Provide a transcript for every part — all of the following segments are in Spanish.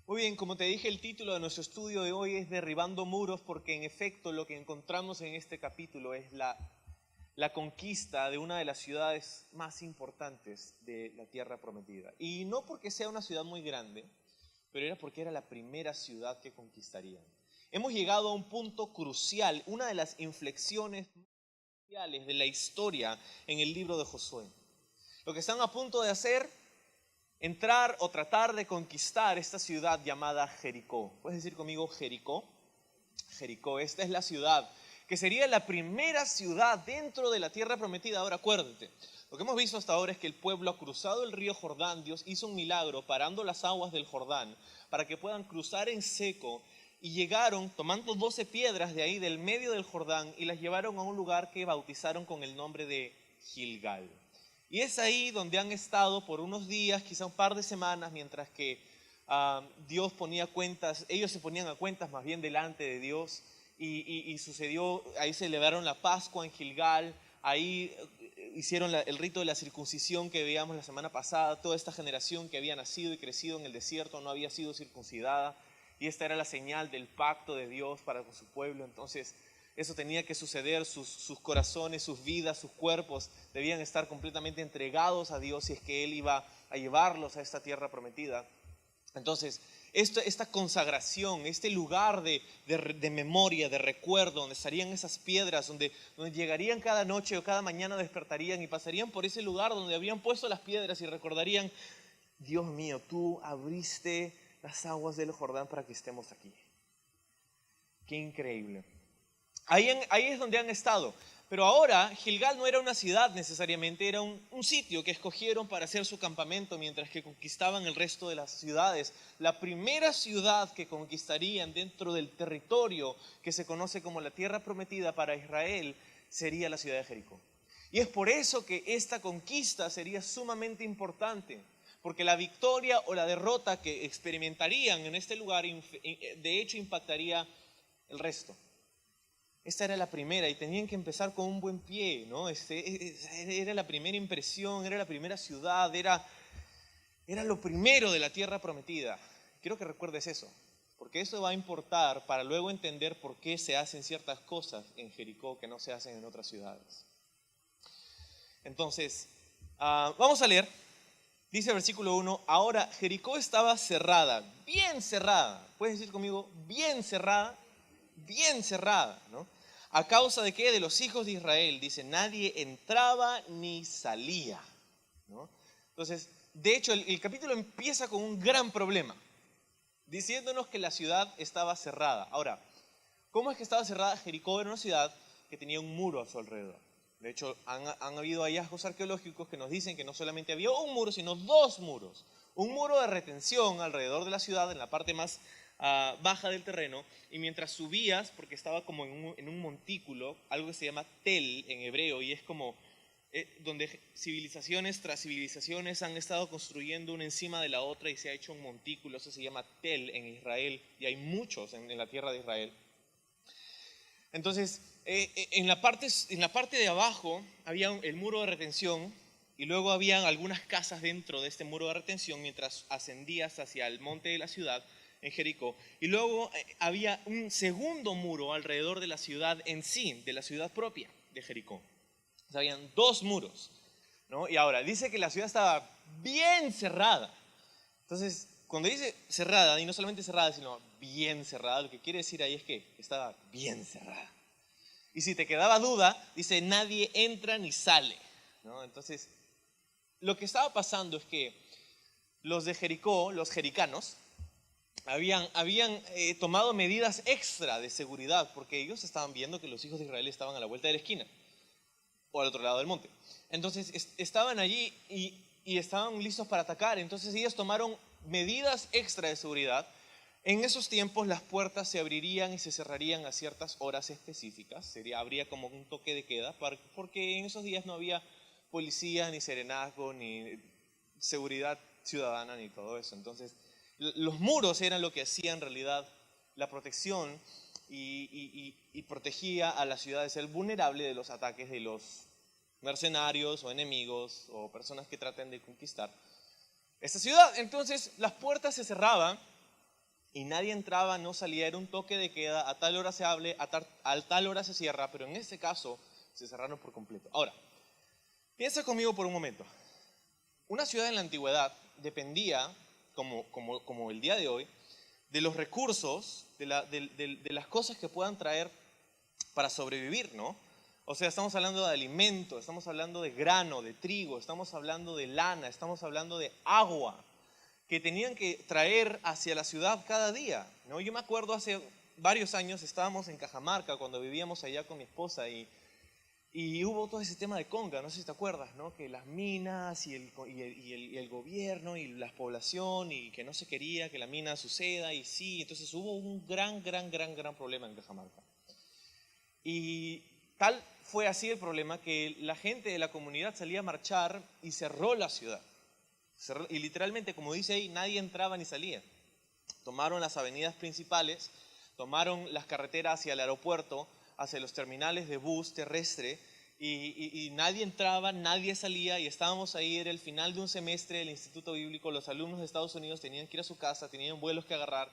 Muy bien, como te dije, el título de nuestro estudio de hoy es Derribando Muros, porque en efecto lo que encontramos en este capítulo es la conquista de una de las ciudades más importantes de la Tierra Prometida. Y no porque sea una ciudad muy grande, pero era porque era la primera ciudad que conquistarían. Hemos llegado a un punto crucial, una de las inflexiones cruciales de la historia en el libro de Josué. Lo que están a punto de hacer, entrar o tratar de conquistar esta ciudad llamada Jericó. ¿Puedes decir conmigo Jericó? Jericó, esta es la ciudad que sería la primera ciudad dentro de la tierra prometida. Ahora acuérdate, lo que hemos visto hasta ahora es que el pueblo ha cruzado el río Jordán. Dios hizo un milagro parando las aguas del Jordán para que puedan cruzar en seco, y llegaron tomando 12 piedras de ahí del medio del Jordán y las llevaron a un lugar que bautizaron con el nombre de Gilgal. Y es ahí donde han estado por unos días, quizá un par de semanas, mientras que Dios ponía cuentas, ellos se ponían a cuentas más bien delante de Dios. Y sucedió, ahí celebraron la Pascua en Gilgal, ahí hicieron el rito de la circuncisión que veíamos la semana pasada. Toda esta generación que había nacido y crecido en el desierto no había sido circuncidada, y esta era la señal del pacto de Dios para con su pueblo. Entonces eso tenía que suceder, sus corazones, sus vidas, sus cuerpos debían estar completamente entregados a Dios si es que Él iba a llevarlos a esta tierra prometida. Entonces, esta consagración, este lugar de memoria, de recuerdo, donde estarían esas piedras, donde llegarían cada noche o cada mañana, despertarían y pasarían por ese lugar donde habían puesto las piedras y recordarían: Dios mío, tú abriste las aguas del Jordán para que estemos aquí. Qué increíble. Ahí es donde han estado. Pero ahora Gilgal no era una ciudad necesariamente, era un sitio que escogieron para hacer su campamento mientras que conquistaban el resto de las ciudades. La primera ciudad que conquistarían dentro del territorio que se conoce como la Tierra Prometida para Israel sería la ciudad de Jericó. Y es por eso que esta conquista sería sumamente importante, porque la victoria o la derrota que experimentarían en este lugar de hecho impactaría el resto. Esta era la primera y tenían que empezar con un buen pie, ¿no? Era la primera impresión, era la primera ciudad, era lo primero de la tierra prometida. Quiero que recuerdes eso, porque eso va a importar para luego entender por qué se hacen ciertas cosas en Jericó que no se hacen en otras ciudades. Entonces, vamos a leer. Dice el versículo 1, ahora Jericó estaba cerrada, bien cerrada. ¿Puedes decir conmigo? Bien cerrada, ¿no? ¿A causa de qué? De los hijos de Israel. Dice, nadie entraba ni salía, ¿no? Entonces, de hecho, el capítulo empieza con un gran problema, diciéndonos que la ciudad estaba cerrada. Ahora, ¿cómo es que estaba cerrada? Jericó era una ciudad que tenía un muro a su alrededor. De hecho, han habido hallazgos arqueológicos que nos dicen que no solamente había un muro, sino dos muros. Un muro de retención alrededor de la ciudad, en la parte más baja del terreno, y mientras subías, porque estaba como en un montículo, algo que se llama tel en hebreo, y es como donde civilizaciones tras civilizaciones han estado construyendo una encima de la otra y se ha hecho un montículo. Eso se llama tel en Israel, y hay muchos en la tierra de Israel. Entonces, en la parte de abajo había el muro de retención, y luego habían algunas casas dentro de este muro de retención mientras ascendías hacia el monte de la ciudad en Jericó. Y luego había un segundo muro alrededor de la ciudad en sí, de la ciudad propia de Jericó. O sea, habían dos muros, ¿no? Y ahora, dice que la ciudad estaba bien cerrada. Entonces, cuando dice cerrada, y no solamente cerrada, sino bien cerrada, lo que quiere decir ahí es que estaba bien cerrada. Y si te quedaba duda, dice, nadie entra ni sale, ¿no? Entonces, lo que estaba pasando es que los de Jericó, los jericanos, habían tomado medidas extra de seguridad, porque ellos estaban viendo que los hijos de Israel estaban a la vuelta de la esquina, o al otro lado del monte. Entonces, estaban allí y estaban listos para atacar. Entonces ellos tomaron medidas extra de seguridad. En esos tiempos las puertas se abrirían y se cerrarían a ciertas horas específicas. Habría como un toque de queda, porque en esos días no había policía, ni serenazgo, ni seguridad ciudadana, ni todo eso. Entonces, los muros eran lo que hacía en realidad la protección y protegía a la ciudad de ser vulnerable de los ataques de los mercenarios o enemigos o personas que traten de conquistar esta ciudad. Entonces, las puertas se cerraban y nadie entraba, no salía, era un toque de queda, a tal hora se abre, a tal hora se cierra, pero en este caso se cerraron por completo. Ahora, piensa conmigo por un momento. Una ciudad en la antigüedad dependía, como el día de hoy, de los recursos, de las cosas que puedan traer para sobrevivir, ¿no? O sea, estamos hablando de alimento, estamos hablando de grano, de trigo, estamos hablando de lana, estamos hablando de agua, que tenían que traer hacia la ciudad cada día, ¿no? Yo me acuerdo hace varios años, estábamos en Cajamarca cuando vivíamos allá con mi esposa y hubo todo ese tema de conga, no sé si te acuerdas, ¿no? Que las minas y el gobierno y la población y que no se quería que la mina suceda y sí, entonces hubo un gran problema en Cajamarca. Y tal fue así el problema que la gente de la comunidad salía a marchar y cerró la ciudad. Y literalmente, como dice ahí, nadie entraba ni salía. Tomaron las avenidas principales, tomaron las carreteras hacia el aeropuerto, hacia los terminales de bus terrestre, y nadie entraba, nadie salía, y estábamos ahí, era el final de un semestre del Instituto Bíblico, los alumnos de Estados Unidos tenían que ir a su casa, tenían vuelos que agarrar,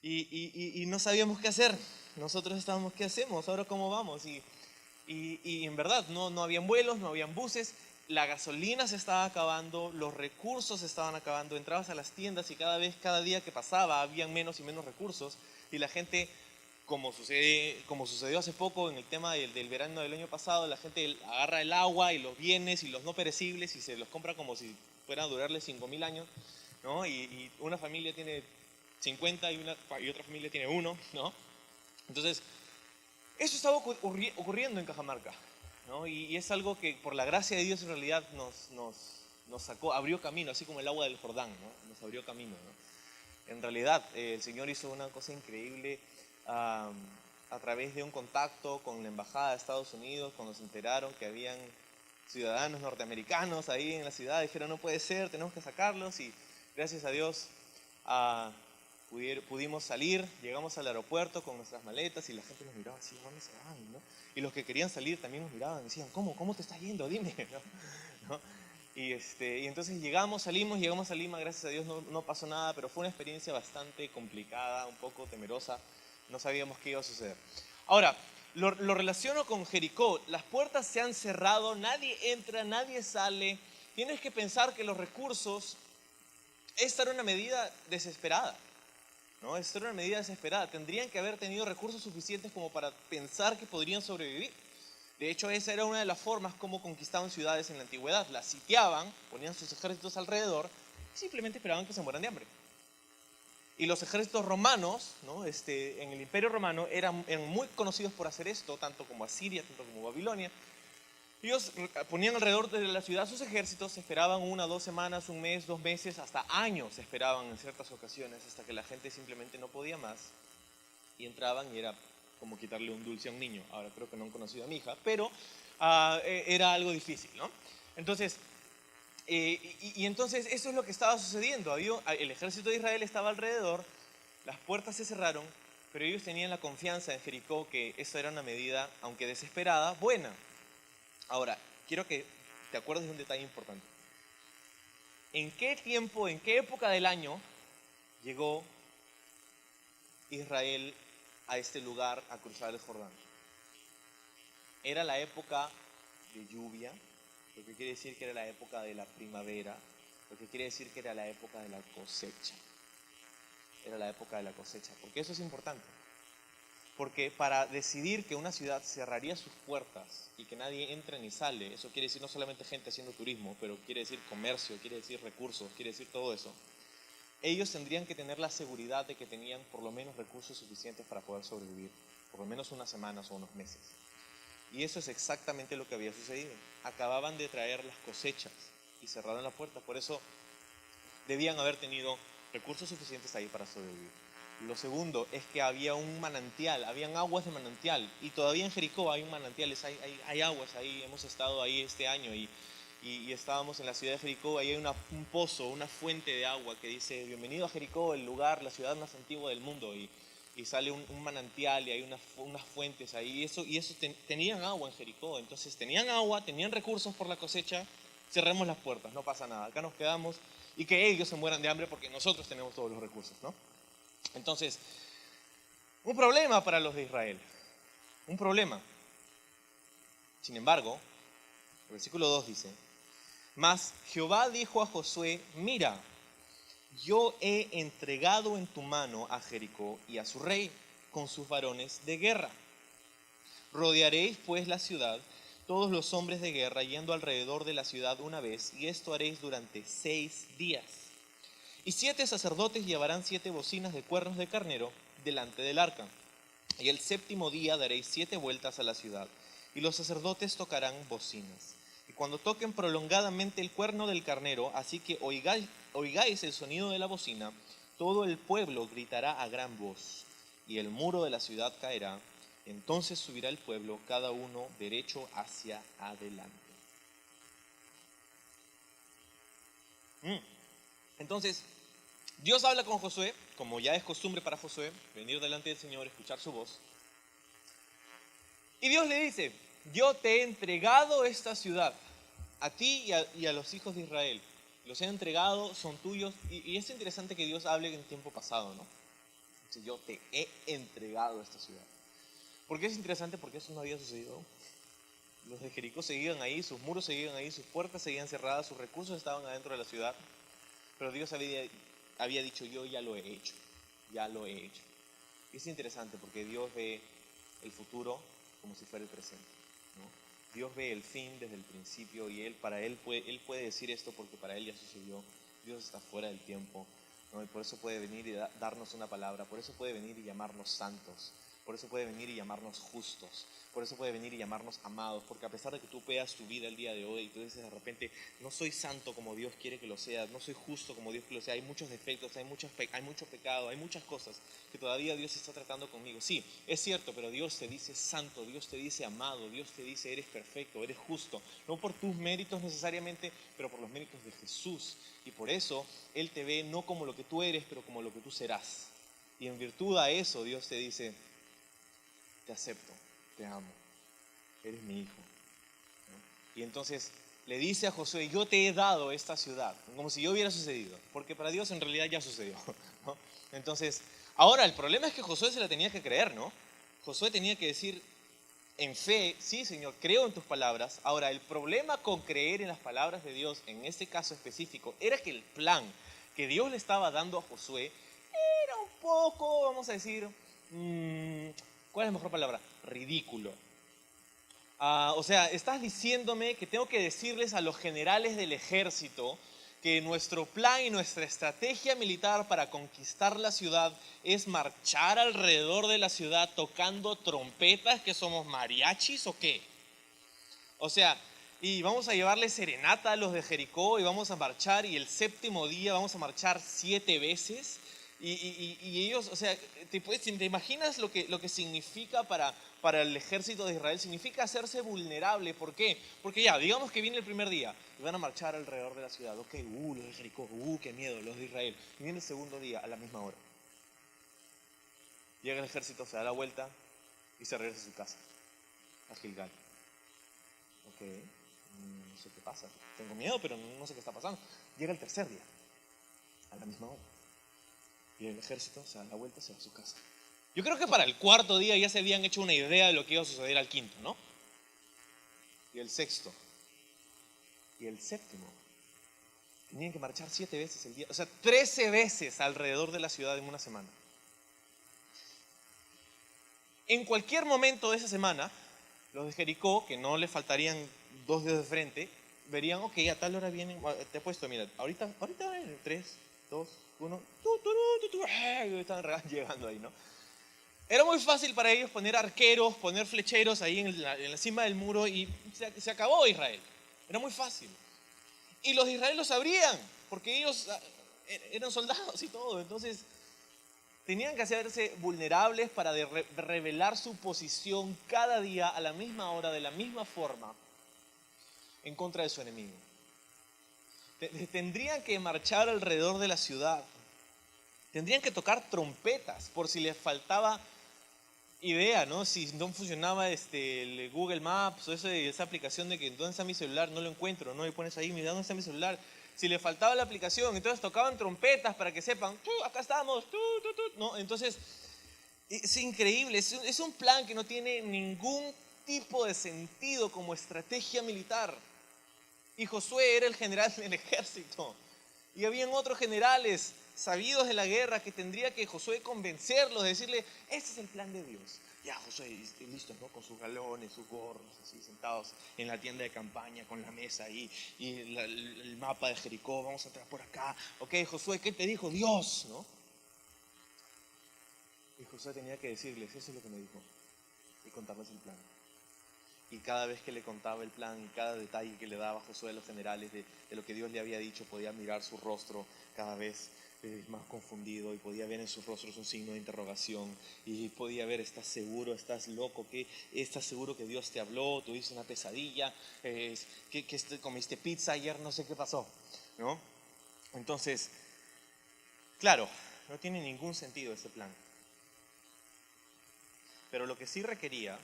y no sabíamos qué hacer. Nosotros estábamos, ¿qué hacemos? ¿Ahora cómo vamos? Y en verdad, no habían vuelos, no habían buses, la gasolina se estaba acabando, los recursos se estaban acabando, entrabas a las tiendas y cada día que pasaba habían menos y menos recursos y la gente, como sucedió hace poco en el tema del verano del año pasado, la gente agarra el agua y los bienes y los no perecibles y se los compra como si fueran a durarle 5.000 años, ¿no? Y una familia tiene 50 y otra familia tiene 1, ¿no? Entonces, eso estaba ocurriendo en Cajamarca, ¿no? Y es algo que por la gracia de Dios en realidad nos sacó, abrió camino, así como el agua del Jordán, ¿no? Nos abrió camino, ¿no? En realidad, el Señor hizo una cosa increíble a través de un contacto con la Embajada de Estados Unidos, cuando se enteraron que habían ciudadanos norteamericanos ahí en la ciudad, dijeron, no puede ser, tenemos que sacarlos, y gracias a Dios pudimos salir, llegamos al aeropuerto con nuestras maletas y la gente nos miraba así, ¿dónde se van? ¿No? Y los que querían salir también nos miraban y decían, ¿cómo te estás yendo? Dime, ¿no? Y entonces llegamos a Lima, gracias a Dios no pasó nada, pero fue una experiencia bastante complicada, un poco temerosa, no sabíamos qué iba a suceder. Ahora, lo relaciono con Jericó, las puertas se han cerrado, nadie entra, nadie sale, tienes que pensar que los recursos, esta era una medida desesperada. ¿No? Esta era una medida desesperada. Tendrían que haber tenido recursos suficientes como para pensar que podrían sobrevivir. De hecho, esa era una de las formas como conquistaban ciudades en la antigüedad. Las sitiaban, ponían sus ejércitos alrededor y simplemente esperaban que se mueran de hambre. Y los ejércitos romanos, ¿no? En el Imperio Romano eran muy conocidos por hacer esto, tanto como Asiria, tanto como Babilonia. Ellos ponían alrededor de la ciudad sus ejércitos, esperaban 1, 2 semanas, un mes, 2 meses, hasta años esperaban en ciertas ocasiones, hasta que la gente simplemente no podía más y entraban y era como quitarle un dulce a un niño. Ahora creo que no han conocido a mi hija, pero era algo difícil, ¿no? Entonces, entonces eso es lo que estaba sucediendo. El ejército de Israel estaba alrededor, las puertas se cerraron, pero ellos tenían la confianza en Jericó que esa era una medida, aunque desesperada, buena. Ahora, quiero que te acuerdes de un detalle importante. ¿En qué tiempo, en qué época del año llegó Israel a este lugar a cruzar el Jordán? Era la época de lluvia, lo que quiere decir que era la época de la primavera, lo que quiere decir que era la época de la cosecha. Era la época de la cosecha, porque eso es importante. Porque para decidir que una ciudad cerraría sus puertas y que nadie entre ni sale, eso quiere decir no solamente gente haciendo turismo, pero quiere decir comercio, quiere decir recursos, quiere decir todo eso. Ellos tendrían que tener la seguridad de que tenían por lo menos recursos suficientes para poder sobrevivir, por lo menos unas semanas o unos meses. Y eso es exactamente lo que había sucedido. Acababan de traer las cosechas y cerraron la puerta, por eso debían haber tenido recursos suficientes ahí para sobrevivir. Lo segundo es que había un manantial, habían aguas de manantial, y todavía en Jericó hay un manantial, hay aguas ahí, hemos estado ahí este año y estábamos en la ciudad de Jericó, ahí hay un pozo, una fuente de agua que dice, bienvenido a Jericó, el lugar, la ciudad más antigua del mundo, y sale un manantial y hay unas fuentes ahí, tenían agua en Jericó, entonces tenían agua, tenían recursos por la cosecha, cerremos las puertas, no pasa nada, acá nos quedamos, y que ellos se mueran de hambre porque nosotros tenemos todos los recursos, ¿no? Entonces, un problema para los de Israel, un problema. Sin embargo, el versículo 2 dice: mas Jehová dijo a Josué, mira, yo he entregado en tu mano a Jericó y a su rey con sus varones de guerra. Rodearéis pues la ciudad, todos los hombres de guerra yendo alrededor de la ciudad una vez, y esto haréis durante 6 días. Y 7 sacerdotes llevarán 7 bocinas de cuernos de carnero delante del arca. Y el séptimo día daréis 7 vueltas a la ciudad, y los sacerdotes tocarán bocinas. Y cuando toquen prolongadamente el cuerno del carnero, así que oigáis el sonido de la bocina, todo el pueblo gritará a gran voz, y el muro de la ciudad caerá. Entonces subirá el pueblo, cada uno derecho hacia adelante. Entonces, Dios habla con Josué, como ya es costumbre para Josué, venir delante del Señor, escuchar su voz. Y Dios le dice: yo te he entregado esta ciudad, a ti y a los hijos de Israel. Los he entregado, son tuyos. Y es interesante que Dios hable en tiempo pasado, ¿no? Dice: yo te he entregado esta ciudad. ¿Por qué es interesante? Porque eso no había sucedido. Los de Jericó seguían ahí, sus muros seguían ahí, sus puertas seguían cerradas, sus recursos estaban adentro de la ciudad. Pero Dios había dicho: yo ya lo he hecho, ya lo he hecho. Y es interesante porque Dios ve el futuro como si fuera el presente, ¿no? Dios ve el fin desde el principio y Él puede decir esto porque para Él ya sucedió. Dios está fuera del tiempo, ¿no? Y por eso puede venir y darnos una palabra, por eso puede venir y llamarnos santos, por eso puede venir y llamarnos justos, por eso puede venir y llamarnos amados, porque a pesar de que tú veas tu vida el día de hoy y tú dices de repente: no soy santo como Dios quiere que lo sea, no soy justo como Dios quiere que lo sea, hay muchos defectos, hay mucho pecado, hay muchas cosas que todavía Dios está tratando conmigo. Sí, es cierto, pero Dios te dice santo, Dios te dice amado, Dios te dice eres perfecto, eres justo, no por tus méritos necesariamente, pero por los méritos de Jesús. Y por eso Él te ve no como lo que tú eres, pero como lo que tú serás. Y en virtud a eso Dios te dice: te acepto, te amo, eres mi hijo, ¿no? Y entonces le dice a Josué: yo te he dado esta ciudad, como si ya hubiera sucedido, porque para Dios en realidad ya sucedió, ¿no? Entonces, ahora el problema es que Josué se la tenía que creer, ¿no? Josué tenía que decir en fe: sí, Señor, creo en tus palabras. Ahora, el problema con creer en las palabras de Dios, en este caso específico, era que el plan que Dios le estaba dando a Josué era un poco, vamos a decir, ¿cuál es la mejor palabra? Ridículo. O sea, estás diciéndome que tengo que decirles a los generales del ejército que nuestro plan y nuestra estrategia militar para conquistar la ciudad es marchar alrededor de la ciudad tocando trompetas, que somos mariachis o qué. O sea, y vamos a llevarle serenata a los de Jericó y vamos a marchar, y el séptimo día vamos a marchar 7 veces. Y ellos, o sea, ¿te imaginas lo que significa para el ejército de Israel? Significa hacerse vulnerable. ¿Por qué? Porque ya, digamos que viene el primer día y van a marchar alrededor de la ciudad. Ok, los de Jericó, qué miedo, los de Israel. Y viene el segundo día a la misma hora. Llega el ejército, se da la vuelta y se regresa a su casa, a Gilgal. Ok, no sé qué pasa, tengo miedo, pero no sé qué está pasando. Llega el tercer día, a la misma hora. Y el ejército se da la vuelta, se va a su casa. Yo creo que para el cuarto día ya se habían hecho una idea de lo que iba a suceder al quinto, ¿no? Y el sexto. Y el séptimo. Tenían que marchar 7 veces el día. O sea, 13 veces alrededor de la ciudad en una semana. En cualquier momento de esa semana, los de Jericó, que no les faltarían 2 dedos de frente, verían: ok, a tal hora vienen. Te he puesto, mira, ahorita en 3, 2, 1, están llegando ahí, ¿no? Era muy fácil para ellos poner arqueros, poner flecheros ahí en la cima del muro y se acabó Israel. Era muy fácil. Y los de Israel lo sabrían, porque ellos eran soldados y todo. Entonces, tenían que hacerse vulnerables para revelar su posición cada día a la misma hora, de la misma forma, en contra de su enemigo. Tendrían que marchar alrededor de la ciudad. Tendrían que tocar trompetas por si les faltaba idea, ¿no? Si no funcionaba el Google Maps o esa aplicación de que ¿dónde está mi celular? No lo encuentro, ¿no? Y pones ahí: mira, ¿dónde está mi celular? si le faltaba la aplicación, entonces tocaban trompetas para que sepan, acá estamos, ¿no? Entonces, es increíble, es un plan que no tiene ningún tipo de sentido como estrategia militar. Y Josué era el general del ejército. Y habían otros generales sabidos de la guerra que tendría que Josué convencerlos, decirle, este es el plan de Dios. Ya Josué, listo, ¿no? Con sus galones, sus gorros, así sentados en la tienda de campaña, con la mesa ahí, y el mapa de Jericó, vamos a entrar por acá. Ok, Josué, ¿qué te dijo Dios? ¿No? Y Josué tenía que decirles, eso es lo que me dijo, y contarles el plan. Y cada vez que le contaba el plan y cada detalle que le daba Josué a los generales de lo que Dios le había dicho, podía mirar su rostro cada vez más confundido y podía ver en sus rostros un signo de interrogación y podía ver, ¿estás seguro? ¿Estás loco? ¿Estás seguro que Dios te habló? ¿Tuviste una pesadilla? ¿Comiste pizza ayer? No sé qué pasó, ¿no? Entonces, claro, no tiene ningún sentido ese plan. Pero lo que sí requería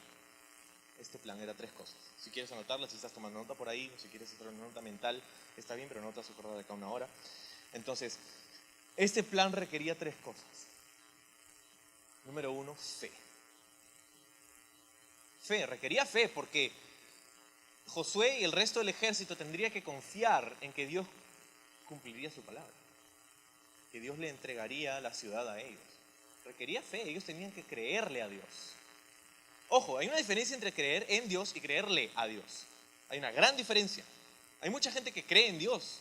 este plan era 3 cosas. Si quieres anotarlas, si estás tomando nota por ahí, o si quieres hacer una nota mental, está bien, pero no te vas a acordar de acá 1 hora. Entonces, este plan requería 3 cosas. Número 1, fe. Fe, requería fe porque Josué y el resto del ejército tendría que confiar en que Dios cumpliría su palabra, que Dios le entregaría la ciudad a ellos. Requería fe, ellos tenían que creerle a Dios. Ojo, hay una diferencia entre creer en Dios y creerle a Dios. Hay una gran diferencia. Hay mucha gente que cree en Dios,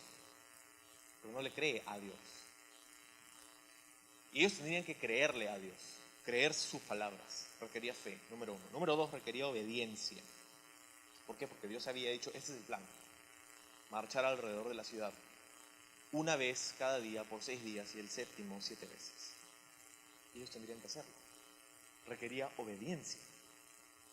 pero no le cree a Dios. Y ellos tenían que creerle a Dios, creer sus palabras. Requería fe, número 1. Número 2, requería obediencia. ¿Por qué? Porque Dios había dicho, este es el plan. Marchar alrededor de la ciudad 1 vez cada día por 6 días y el 7º 7 veces. Ellos tendrían que hacerlo. Requería obediencia.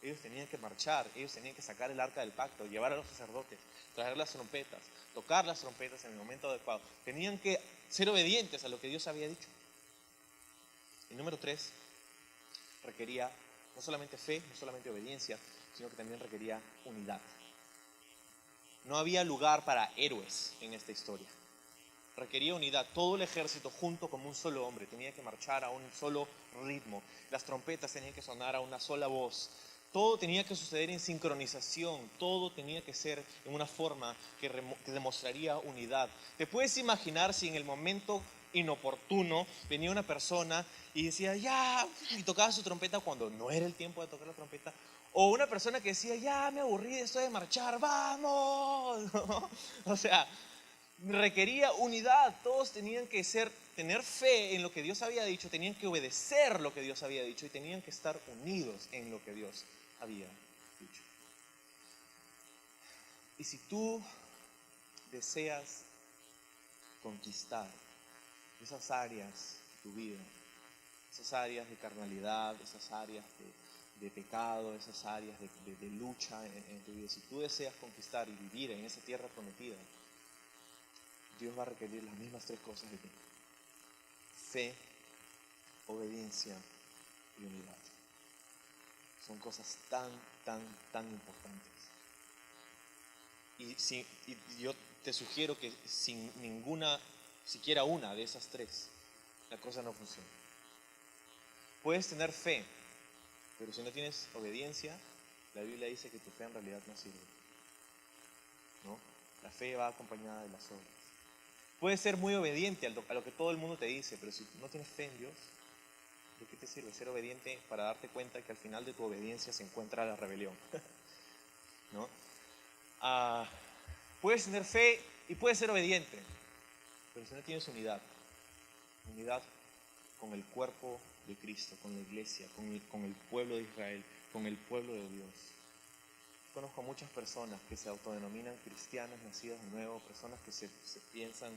Ellos tenían que marchar, ellos tenían que sacar el arca del pacto, llevar a los sacerdotes, traer las trompetas, tocar las trompetas en el momento adecuado. Tenían que ser obedientes a lo que Dios había dicho. Y número 3, requería no solamente fe, no solamente obediencia, sino que también requería unidad. No había lugar para héroes en esta historia. Requería unidad. Todo el ejército junto como un solo hombre tenía que marchar a un solo ritmo. Las trompetas tenían que sonar a una sola voz. Todo tenía que suceder en sincronización. Todo tenía que ser en una forma que demostraría unidad. ¿Te puedes imaginar si en el momento inoportuno venía una persona y decía ya, y tocaba su trompeta cuando no era el tiempo de tocar la trompeta? O una persona que decía ya me aburrí de esto de marchar, vamos, ¿no? O sea, requería unidad. Todos tenían que tener fe en lo que Dios había dicho, tenían que obedecer lo que Dios había dicho y tenían que estar unidos en lo que Dios había dicho. Y si tú deseas conquistar esas áreas de tu vida, esas áreas de carnalidad, esas áreas de pecado, esas áreas de lucha en tu vida, si tú deseas conquistar y vivir en esa tierra prometida, Dios va a requerir las mismas 3 cosas de ti: fe, obediencia y unidad. Son cosas tan importantes. Y yo te sugiero que sin ninguna, siquiera una de esas 3, la cosa no funciona. Puedes tener fe, pero si no tienes obediencia, la Biblia dice que tu fe en realidad no sirve, ¿no? La fe va acompañada de las obras. Puedes ser muy obediente a lo que todo el mundo te dice, pero si no tienes fe en Dios, ¿de qué te sirve ser obediente para darte cuenta que al final de tu obediencia se encuentra la rebelión? ¿No? Puedes tener fe y puedes ser obediente, pero si no tienes unidad con el cuerpo de Cristo, con la iglesia, con el pueblo de Israel, con el pueblo de Dios. Conozco muchas personas que se autodenominan cristianos nacidos de nuevo, personas que se piensan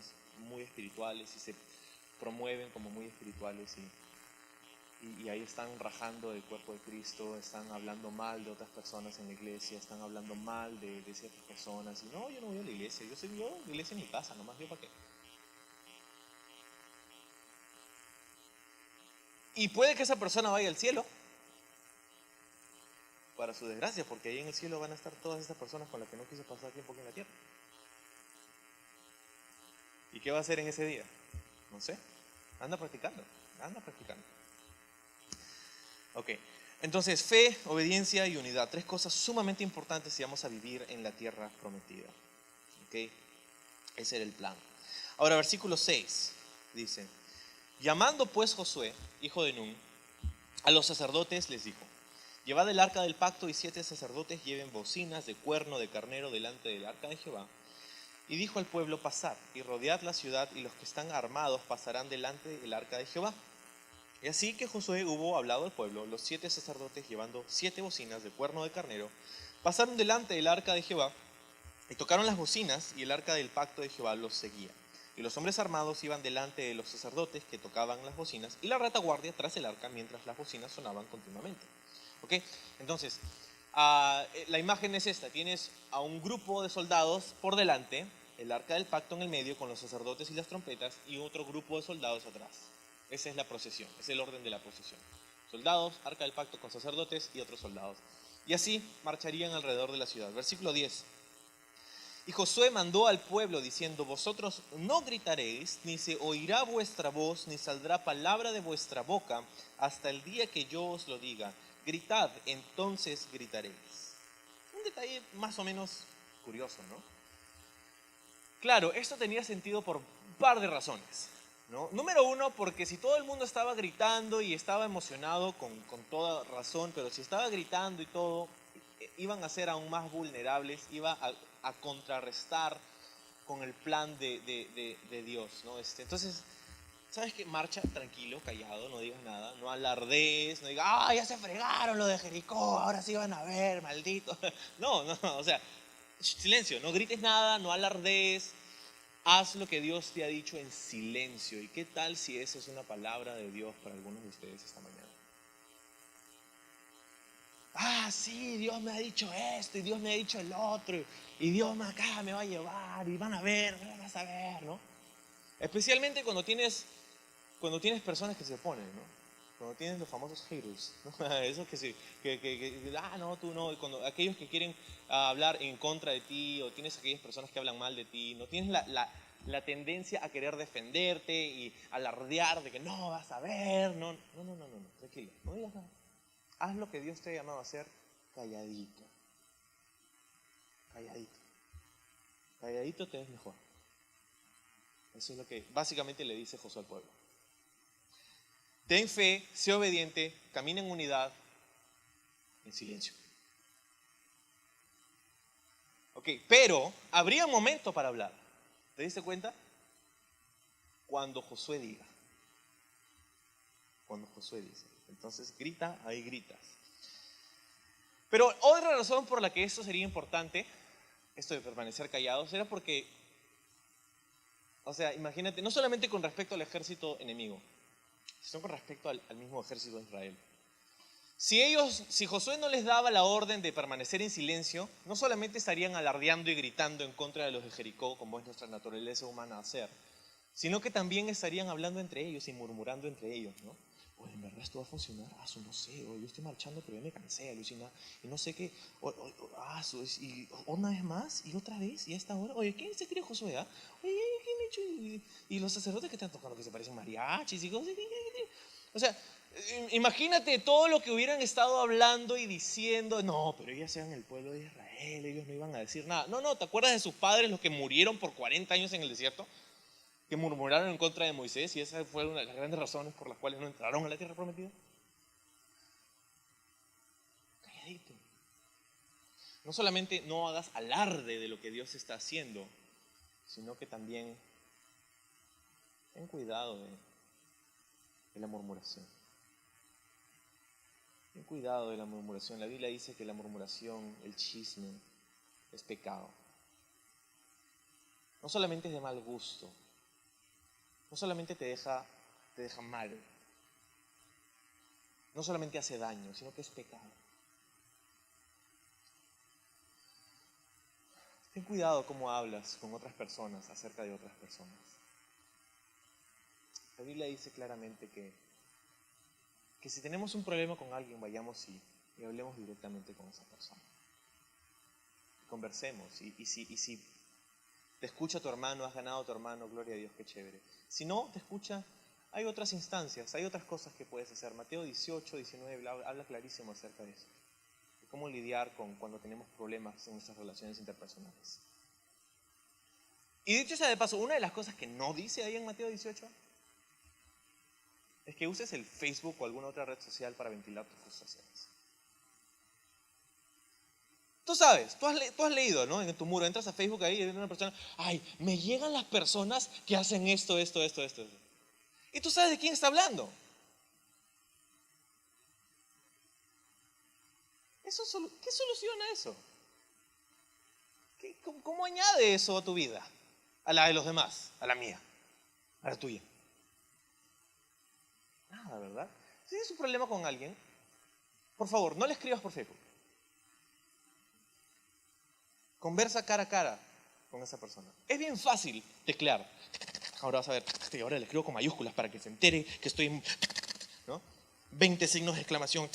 muy espirituales y se promueven como muy espirituales y ahí están rajando del cuerpo de Cristo, están hablando mal de otras personas en la iglesia, están hablando mal de ciertas personas. Y no, yo no voy a la iglesia, yo la iglesia en mi casa, nomás, ¿yo para qué? Y puede que esa persona vaya al cielo, para su desgracia, porque ahí en el cielo van a estar todas estas personas con las que no quiso pasar tiempo aquí en la tierra. ¿Y qué va a hacer en ese día? No sé. Anda practicando. Anda practicando. Ok. Entonces, fe, obediencia y unidad. 3 cosas sumamente importantes si vamos a vivir en la tierra prometida. Ok. Ese era el plan. Ahora, versículo 6 dice: llamando pues Josué, hijo de Nun, a los sacerdotes les dijo: llevad el arca del pacto y 7 sacerdotes lleven bocinas de cuerno de carnero delante del arca de Jehová. Y dijo al pueblo: pasad y rodead la ciudad, y los que están armados pasarán delante del arca de Jehová. Y así que Josué hubo hablado al pueblo, los 7 sacerdotes llevando 7 bocinas de cuerno de carnero pasaron delante del arca de Jehová y tocaron las bocinas, y el arca del pacto de Jehová los seguía. Y los hombres armados iban delante de los sacerdotes que tocaban las bocinas, y la retaguardia tras el arca mientras las bocinas sonaban continuamente. ¿Ok? Entonces, la imagen es esta: tienes a un grupo de soldados por delante, el arca del pacto en el medio con los sacerdotes y las trompetas, y otro grupo de soldados atrás. Esa es la procesión, es el orden de la procesión. Soldados, arca del pacto con sacerdotes y otros soldados. Y así marcharían alrededor de la ciudad. Versículo 10. Y Josué mandó al pueblo diciendo: vosotros no gritaréis, ni se oirá vuestra voz, ni saldrá palabra de vuestra boca, hasta el día que yo os lo diga. Gritad, entonces gritaréis. Un detalle más o menos curioso, ¿no? Claro, esto tenía sentido por un par de razones, ¿no? Número uno, porque si todo el mundo estaba gritando y estaba emocionado con toda razón, pero si estaba gritando y todo, iban a ser aún más vulnerables, iba a contrarrestar con el plan de Dios, ¿no? Entonces, ¿sabes qué? Marcha tranquilo, callado, no digas nada, no alardees, no digas: ¡ah, ya se fregaron lo de Jericó, ahora sí van a ver, maldito! No, o sea, silencio, no grites nada, no alardees, haz lo que Dios te ha dicho en silencio. ¿Y qué tal si esa es una palabra de Dios para algunos de ustedes esta mañana? Ah, sí, Dios me ha dicho esto y Dios me ha dicho el otro, y Dios acá me va a llevar y van a ver, vas a ver, ¿no? Especialmente cuando tienes personas que se oponen, ¿no? Cuando tienes los famosos haters, ¿no? Esos que sí, no, tú no. Cuando aquellos que quieren hablar en contra de ti, o tienes aquellas personas que hablan mal de ti, no tienes la tendencia a querer defenderte y alardear de que no vas a ver, no, tranquilo, no digas nada. Haz lo que Dios te ha llamado a hacer, calladito, calladito, calladito te ves mejor. Eso es lo que básicamente le dice Josué al pueblo. Ten fe, sé obediente, camina en unidad, en silencio. Ok, pero habría un momento para hablar. ¿Te diste cuenta? Cuando Josué diga. Cuando Josué dice. Entonces grita, ahí gritas. Pero otra razón por la que esto sería importante, esto de permanecer callados, era porque, o sea, imagínate, no solamente con respecto al ejército enemigo, sino con respecto al mismo ejército de Israel. Si Josué no les daba la orden de permanecer en silencio, no solamente estarían alardeando y gritando en contra de los de Jericó, como es nuestra naturaleza humana hacer, sino que también estarían hablando entre ellos y murmurando entre ellos, ¿no? Oye, ¿en verdad esto va a funcionar? No sé, oye, yo estoy marchando, pero ya me cansé, alucina, y no sé qué, y una vez más, y otra vez, y a esta hora, oye, ¿quién se cree Josué? Oye, ¿quién ha hecho? Y los sacerdotes que están tocando, que se parecen mariachis, y cosas, o sea, imagínate todo lo que hubieran estado hablando y diciendo. No, pero ellos eran el pueblo de Israel, ellos no iban a decir nada. No, ¿te acuerdas de sus padres, los que murieron por 40 años en el desierto? Que murmuraron en contra de Moisés, y esa fue una de las grandes razones por las cuales no entraron a la tierra prometida. Calladito. No solamente no hagas alarde de lo que Dios está haciendo, sino que también ten cuidado de la murmuración. Ten cuidado de la murmuración. La Biblia dice que la murmuración, el chisme, es pecado. No solamente es de mal gusto, no solamente te deja mal, no solamente hace daño, sino que es pecado. Ten cuidado cómo hablas con otras personas acerca de otras personas. La Biblia dice claramente que si tenemos un problema con alguien, vayamos y hablemos directamente con esa persona. Conversemos, y si Te escucha tu hermano, has ganado a tu hermano, gloria a Dios, qué chévere. Si no te escucha, hay otras instancias, hay otras cosas que puedes hacer. Mateo 18, 19 habla clarísimo acerca de eso. De cómo lidiar con cuando tenemos problemas en nuestras relaciones interpersonales. Y dicho sea de paso, una de las cosas que no dice ahí en Mateo 18 es que uses el Facebook o alguna otra red social para ventilar tus frustraciones. Tú sabes, tú has leído, ¿no? En tu muro, entras a Facebook ahí y hay una persona, ay, me llegan las personas que hacen esto. Y tú sabes de quién está hablando. ¿Qué soluciona eso? ¿Cómo añade eso a tu vida? A la de los demás, a la mía, a la tuya. Nada, ¿verdad? Si tienes un problema con alguien, por favor, no le escribas por Facebook. Conversa cara a cara con esa persona. Es bien fácil teclear. Ahora vas a ver, ahora le escribo con mayúsculas para que se entere que estoy en... ¿no? 20 signos de exclamación.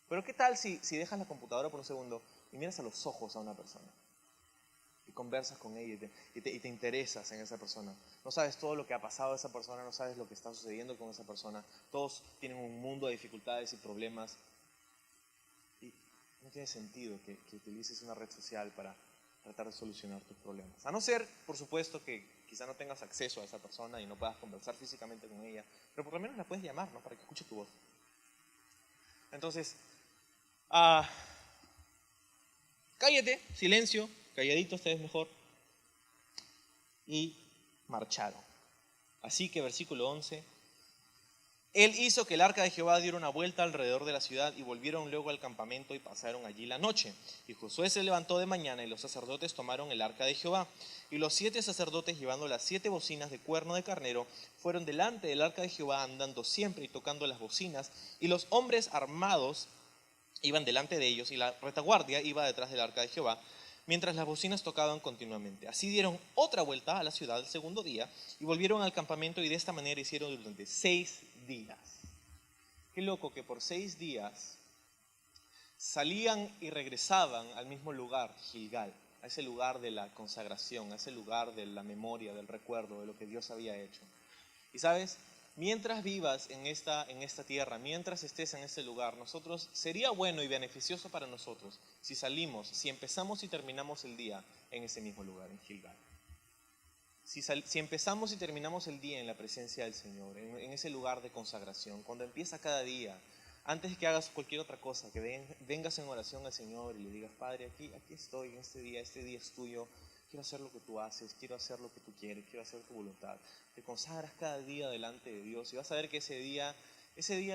Pero ¿qué tal si dejas la computadora por un segundo y miras a los ojos a una persona? Y conversas con ella y te interesas en esa persona. No sabes todo lo que ha pasado a esa persona, no sabes lo que está sucediendo con esa persona. Todos tienen un mundo de dificultades y problemas. Y no tiene sentido que utilices una red social para tratar de solucionar tus problemas. A no ser, por supuesto, que quizá no tengas acceso a esa persona y no puedas conversar físicamente con ella, pero por lo menos la puedes llamar, ¿no? Para que escuche tu voz. Entonces, cállate, silencio, calladito, ustedes mejor. Y marcharon. Así que versículo 11. Él hizo que el arca de Jehová diera una vuelta alrededor de la ciudad y volvieron luego al campamento y pasaron allí la noche. Y Josué se levantó de mañana y los sacerdotes tomaron el arca de Jehová. Y los 7 sacerdotes, llevando las 7 bocinas de cuerno de carnero, fueron delante del arca de Jehová andando siempre y tocando las bocinas. Y los hombres armados iban delante de ellos y la retaguardia iba detrás del arca de Jehová, mientras las bocinas tocaban continuamente. Así dieron otra vuelta a la ciudad el segundo día y volvieron al campamento y de esta manera hicieron durante 6 días. Qué loco que por 6 días salían y regresaban al mismo lugar, Gilgal, a ese lugar de la consagración, a ese lugar de la memoria, del recuerdo de lo que Dios había hecho. Y sabes, mientras vivas en esta tierra, mientras estés en este lugar, sería bueno y beneficioso para nosotros si empezamos y terminamos el día en ese mismo lugar, en Gilgal. Si empezamos y terminamos el día en la presencia del Señor, en ese lugar de consagración, cuando empieza cada día, antes de que hagas cualquier otra cosa, que vengas en oración al Señor y le digas, Padre, aquí estoy en este día es tuyo, quiero hacer lo que tú haces, quiero hacer lo que tú quieres, quiero hacer tu voluntad. Te consagras cada día delante de Dios y vas a ver que ese día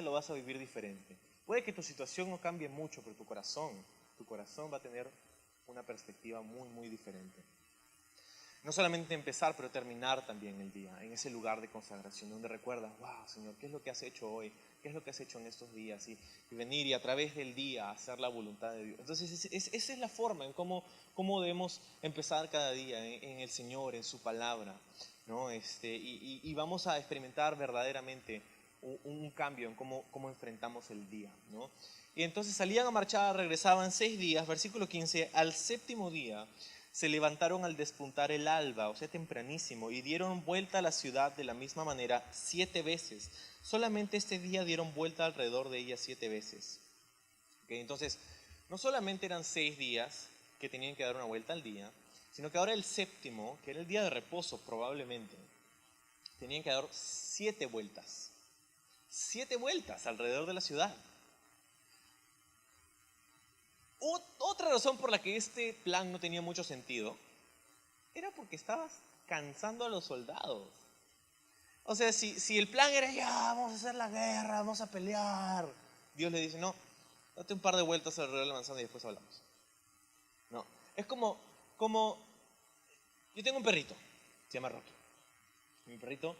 lo vas a vivir diferente. Puede que tu situación no cambie mucho, pero tu corazón va a tener una perspectiva muy, muy diferente. No solamente empezar, pero terminar también el día, en ese lugar de consagración, donde recuerdas, wow, Señor, ¿qué es lo que has hecho hoy? ¿Qué es lo que has hecho en estos días? Y venir y a través del día hacer la voluntad de Dios. Entonces, esa es la forma en cómo debemos empezar cada día, en el Señor, en su palabra, ¿no? Y vamos a experimentar verdaderamente un cambio en cómo enfrentamos el día, ¿no? Y entonces salían a marchar, regresaban 6 días, versículo 15, al séptimo día se levantaron al despuntar el alba, o sea, tempranísimo, y dieron vuelta a la ciudad de la misma manera 7 veces. Solamente este día dieron vuelta alrededor de ella 7 veces. ¿Okay? Entonces, no solamente eran 6 días que tenían que dar una vuelta al día, sino que ahora el séptimo, que era el día de reposo probablemente, tenían que dar 7 vueltas. 7 vueltas alrededor de la ciudad. Otra razón por la que este plan no tenía mucho sentido era porque estabas cansando a los soldados. O sea, si el plan era ya, vamos a hacer la guerra, vamos a pelear, Dios le dice, no, date un par de vueltas alrededor de la manzana y después hablamos. No, es como yo tengo un perrito, se llama Rocky. Mi perrito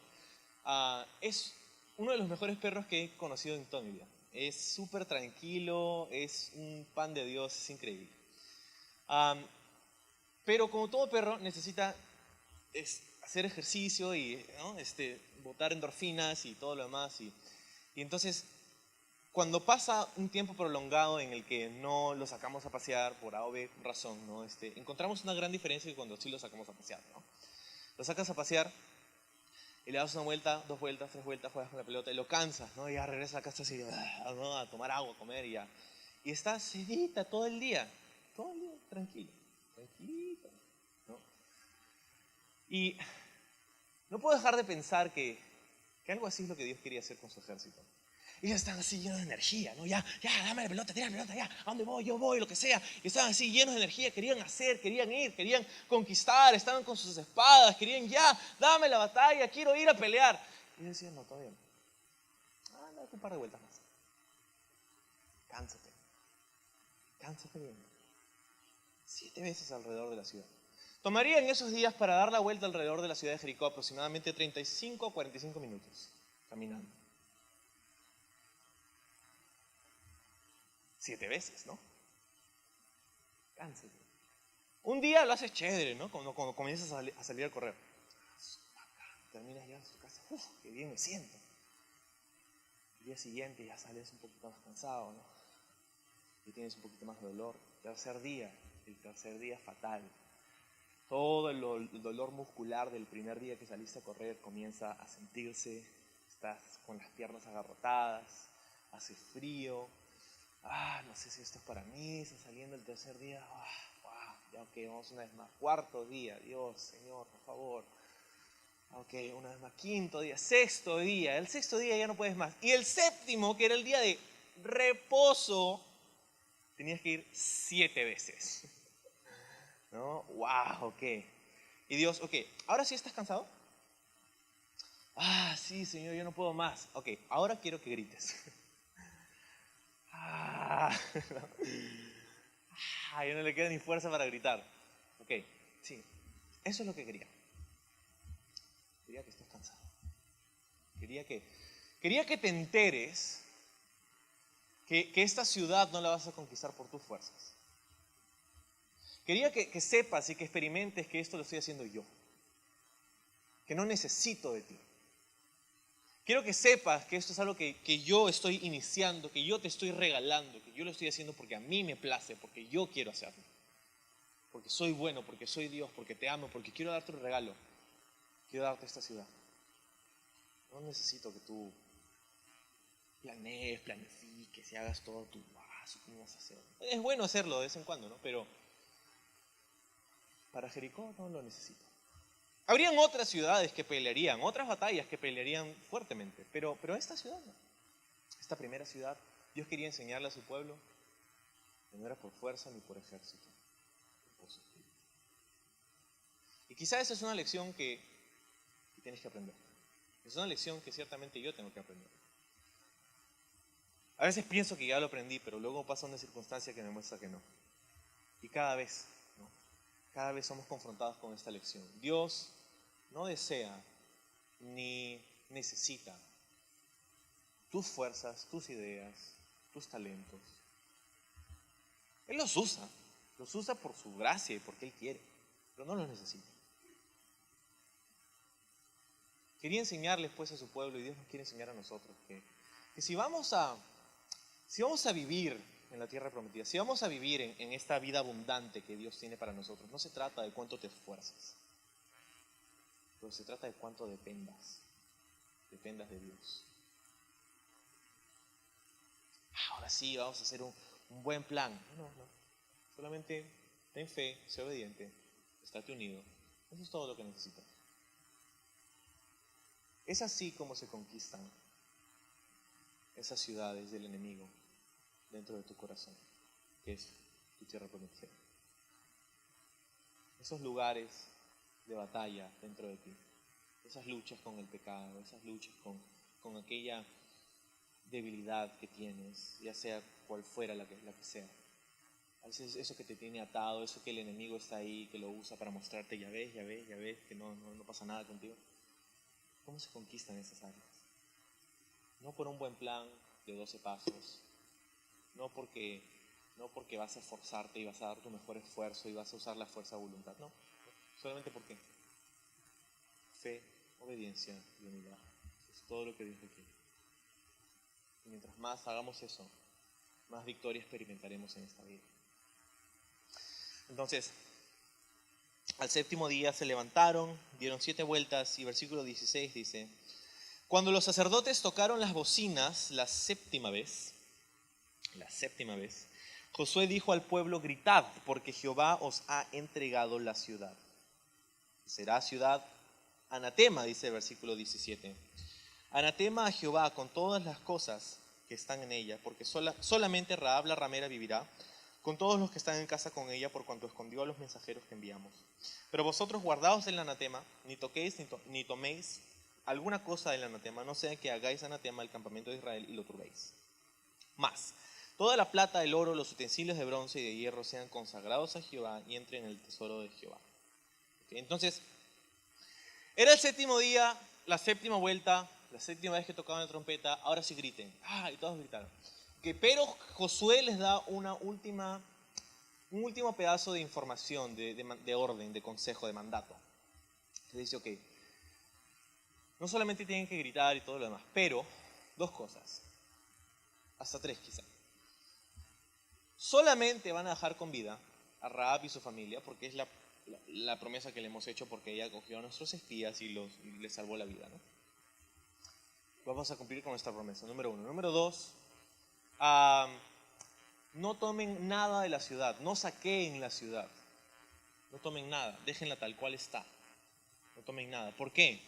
es uno de los mejores perros que he conocido en toda mi vida. Es súper tranquilo, es un pan de Dios, es increíble. Pero como todo perro necesita hacer ejercicio y, ¿no? botar endorfinas y todo lo demás. Y entonces cuando pasa un tiempo prolongado en el que no lo sacamos a pasear por A o B razón, ¿no? Encontramos una gran diferencia que cuando sí lo sacamos a pasear, ¿no? Lo sacas a pasear y le das una vuelta, 2 vueltas, 3 vueltas, juegas con la pelota y lo cansas, ¿no? Y ya regresa a casa así, ¿no? A tomar agua, a comer y ya. Y está sedita todo el día, tranquilo, tranquilito, ¿no? Y no puedo dejar de pensar que algo así es lo que Dios quería hacer con su ejército. Ellos están así llenos de energía, ¿no? Ya, dame la pelota, tira la pelota, ya, ¿a dónde voy? Yo voy, lo que sea. Y estaban así llenos de energía, querían hacer, querían ir, querían conquistar, estaban con sus espadas, querían ya, dame la batalla, quiero ir a pelear. Y ellos decían, no, todavía no. Date un par de vueltas más. Cánsate bien. 7 veces alrededor de la ciudad. Tomaría en esos días para dar la vuelta alrededor de la ciudad de Jericó aproximadamente 35 a 45 minutos caminando. 7 veces, ¿no? Cánsate. Un día lo haces chévere, ¿no? Cuando comienzas a salir a correr. Terminas ya en tu casa. ¡Uf! ¡Qué bien me siento! El día siguiente ya sales un poquito más cansado, ¿no? Y tienes un poquito más de dolor. El tercer día es fatal. Todo el dolor muscular del primer día que saliste a correr comienza a sentirse. Estás con las piernas agarrotadas, hace frío. No sé si esto es para mí, está saliendo el tercer día. Ya ok, vamos una vez más. 4.º día, Dios, Señor, por favor. Ok, una vez más. 5.º día, 6.º día. El 6.º día ya no puedes más. Y el 7.º, que era el día de reposo, tenías que ir 7 veces. ¿No? Wow, ok. Y Dios, ok, ¿ahora sí estás cansado? Sí, Señor, yo no puedo más. Ok, ahora quiero que grites. Ya no le queda ni fuerza para gritar. Ok, sí, eso es lo que quería. Quería que estés cansado. Quería que te enteres que esta ciudad no la vas a conquistar por tus fuerzas. Quería que sepas y que experimentes que esto lo estoy haciendo yo. Que no necesito de ti. Quiero que sepas que esto es algo que yo estoy iniciando, que yo te estoy regalando, que yo lo estoy haciendo porque a mí me place, porque yo quiero hacerlo. Porque soy bueno, porque soy Dios, porque te amo, porque quiero darte un regalo. Quiero darte esta ciudad. No necesito que tú planees, planifiques y hagas todo tu ¿cómo vas a hacer? Es bueno hacerlo de vez en cuando, ¿no? Pero para Jericó no lo necesito. Habrían otras ciudades que pelearían, otras batallas que pelearían fuertemente, pero esta ciudad no. Esta primera ciudad, Dios quería enseñarle a su pueblo que no era por fuerza ni por ejército, por su espíritu. Y quizá esa es una lección que tienes que aprender. Es una lección que ciertamente yo tengo que aprender. A veces pienso que ya lo aprendí, pero luego pasa una circunstancia que me muestra que no. Y cada vez, ¿no? Cada vez somos confrontados con esta lección. Dios no desea ni necesita tus fuerzas, tus ideas, tus talentos. Él los usa por su gracia y porque Él quiere, pero no los necesita. Quería enseñarles pues a su pueblo, y Dios nos quiere enseñar a nosotros, que si vamos a vivir en la tierra prometida, si vamos a vivir en esta vida abundante que Dios tiene para nosotros, no se trata de cuánto te esfuerzas, pero se trata de cuánto dependas de Dios. Ahora sí, vamos a hacer un buen plan. No. Solamente ten fe, sé obediente, estate unido. Eso es todo lo que necesitas. Es así como se conquistan esas ciudades del enemigo dentro de tu corazón, que es tu tierra prometida. Esos lugares de batalla dentro de ti, esas luchas con el pecado, esas luchas con aquella debilidad que tienes, ya sea cual fuera la que sea. A veces eso que te tiene atado, eso que el enemigo está ahí, que lo usa para mostrarte, ya ves, que no pasa nada contigo. ¿Cómo se conquistan esas áreas? No por un buen plan de 12 pasos, no porque vas a esforzarte y vas a dar tu mejor esfuerzo y vas a usar la fuerza de voluntad, no, solamente porque fe, obediencia y unidad. Es todo lo que Dios requiere. Y mientras más hagamos eso, más victoria experimentaremos en esta vida. Entonces, al séptimo día se levantaron, dieron 7 vueltas y versículo 16 dice: cuando los sacerdotes tocaron las bocinas la séptima vez, Josué dijo al pueblo: gritad, porque Jehová os ha entregado la ciudad. Será ciudad anatema, dice el versículo 17. Anatema a Jehová con todas las cosas que están en ella, porque solamente Rahab la ramera vivirá, con todos los que están en casa con ella, por cuanto escondió a los mensajeros que enviamos. Pero vosotros guardaos del anatema, ni toquéis ni toméis alguna cosa del anatema, no sea que hagáis anatema al campamento de Israel y lo turbéis. Más, toda la plata, el oro, los utensilios de bronce y de hierro sean consagrados a Jehová y entren en el tesoro de Jehová. ¿Okay? Entonces, era el séptimo día, la séptima vuelta, la séptima vez que tocaban la trompeta, ahora sí griten. Y todos gritaron. Okay, pero Josué les da un último pedazo de información, de orden, de consejo, de mandato. Les dice, ok, no solamente tienen que gritar y todo lo demás, pero 2 cosas, hasta 3 quizá. Solamente van a dejar con vida a Rahab y su familia, porque es la promesa que le hemos hecho, porque ella acogió a nuestros espías y les salvó la vida, ¿no? Vamos a cumplir con esta promesa, número 1. Número 2, no tomen nada de la ciudad, no saqueen la ciudad, no tomen nada, déjenla tal cual está, no tomen nada. ¿Por qué?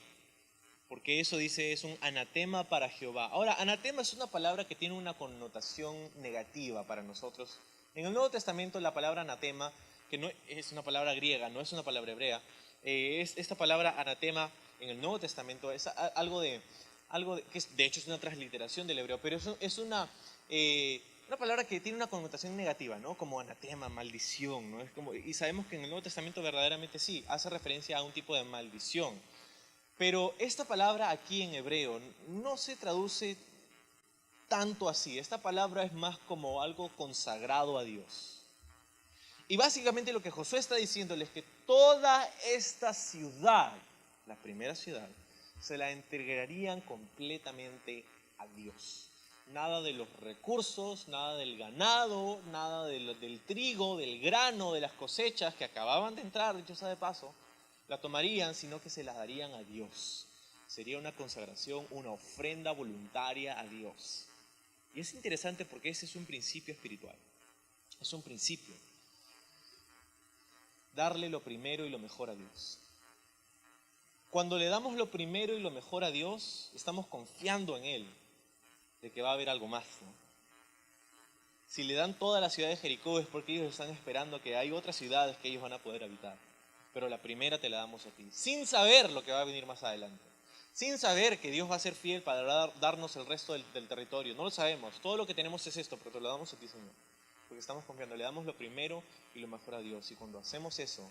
Porque eso dice es un anatema para Jehová. Ahora, anatema es una palabra que tiene una connotación negativa para nosotros. En el Nuevo Testamento la palabra anatema, que no es una palabra griega, no es una palabra hebrea, esta palabra anatema en el Nuevo Testamento es algo de que de hecho es una transliteración del hebreo, pero es una palabra que tiene una connotación negativa, ¿no? Como anatema, maldición, ¿no? Y sabemos que en el Nuevo Testamento verdaderamente sí, hace referencia a un tipo de maldición. Pero esta palabra aquí en hebreo no se traduce tanto así. Esta palabra es más como algo consagrado a Dios. Y básicamente lo que Josué está diciéndole es que toda esta ciudad, la primera ciudad, se la entregarían completamente a Dios. Nada de los recursos, nada del ganado, nada del trigo, del grano, de las cosechas que acababan de entrar, dicho sea de paso, la tomarían, sino que se las darían a Dios. Sería una consagración, una ofrenda voluntaria a Dios. Y es interesante porque ese es un principio espiritual. Es un principio. Darle lo primero y lo mejor a Dios. Cuando le damos lo primero y lo mejor a Dios, estamos confiando en Él, de que va a haber algo más, ¿no? Si le dan toda la ciudad de Jericó es porque ellos están esperando que hay otras ciudades que ellos van a poder habitar. Pero la primera te la damos a ti, sin saber lo que va a venir más adelante, sin saber que Dios va a ser fiel para darnos el resto del territorio. No lo sabemos, todo lo que tenemos es esto, pero te lo damos a ti, Señor, porque estamos confiando, le damos lo primero y lo mejor a Dios. Y cuando hacemos eso,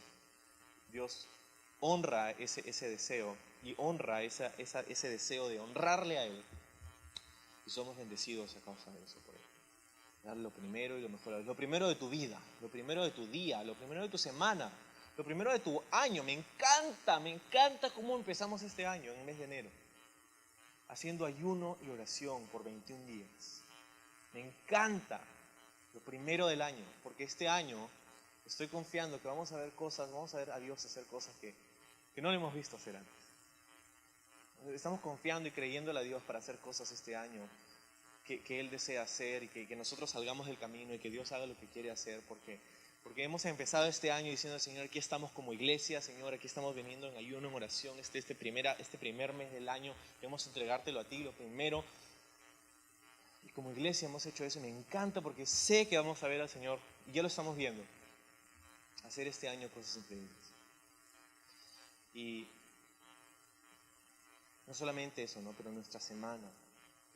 Dios honra ese deseo y honra ese deseo de honrarle a Él, y somos bendecidos a causa de eso por Él. Dar lo primero y lo mejor a Dios, lo primero de tu vida, lo primero de tu día, lo primero de tu semana, lo primero de tu año. Me encanta cómo empezamos este año, en el mes de enero, haciendo ayuno y oración por 21 días. Me encanta lo primero del año, porque este año estoy confiando que vamos a ver a Dios hacer cosas que no le hemos visto hacer antes. Estamos confiando y creyéndole a Dios para hacer cosas este año que Él desea hacer, y que nosotros salgamos del camino y que Dios haga lo que quiere hacer, porque hemos empezado este año diciendo: Señor, aquí estamos como iglesia, Señor, aquí estamos viniendo en ayuno, en oración, este primer mes del año, queremos entregártelo a ti, lo primero. Y como iglesia hemos hecho eso, y me encanta porque sé que vamos a ver al Señor, y ya lo estamos viendo, hacer este año cosas increíbles. Y no solamente eso, ¿no? Pero nuestra semana,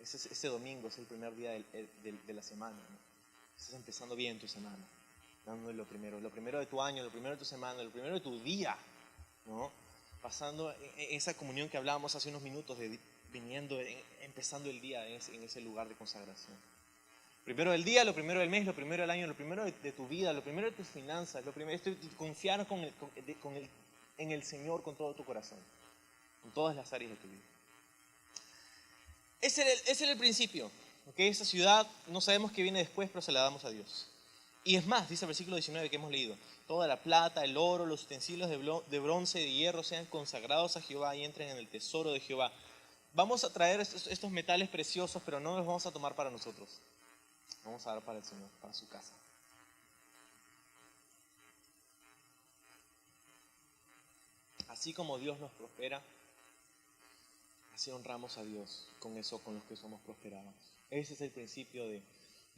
este domingo es el primer día de la semana, ¿no? Estás empezando bien tu semana, dándole lo primero de tu año, lo primero de tu semana, lo primero de tu día, ¿no? Pasando esa comunión que hablábamos hace unos minutos, empezando el día en ese lugar de consagración. Primero del día, lo primero del mes, lo primero del año, lo primero de tu vida, lo primero de tus finanzas, lo primero es confiar en el Señor con todo tu corazón, en todas las áreas de tu vida. Ese era el principio. ¿Ok? Esta ciudad no sabemos qué viene después, pero se la damos a Dios. Y es más, dice el versículo 19 que hemos leído, toda la plata, el oro, los utensilios de bronce y de hierro sean consagrados a Jehová y entren en el tesoro de Jehová. Vamos a traer estos metales preciosos, pero no los vamos a tomar para nosotros. Vamos a dar para el Señor, para su casa. Así como Dios nos prospera, así honramos a Dios con eso, con los que somos prosperados. Ese es el principio de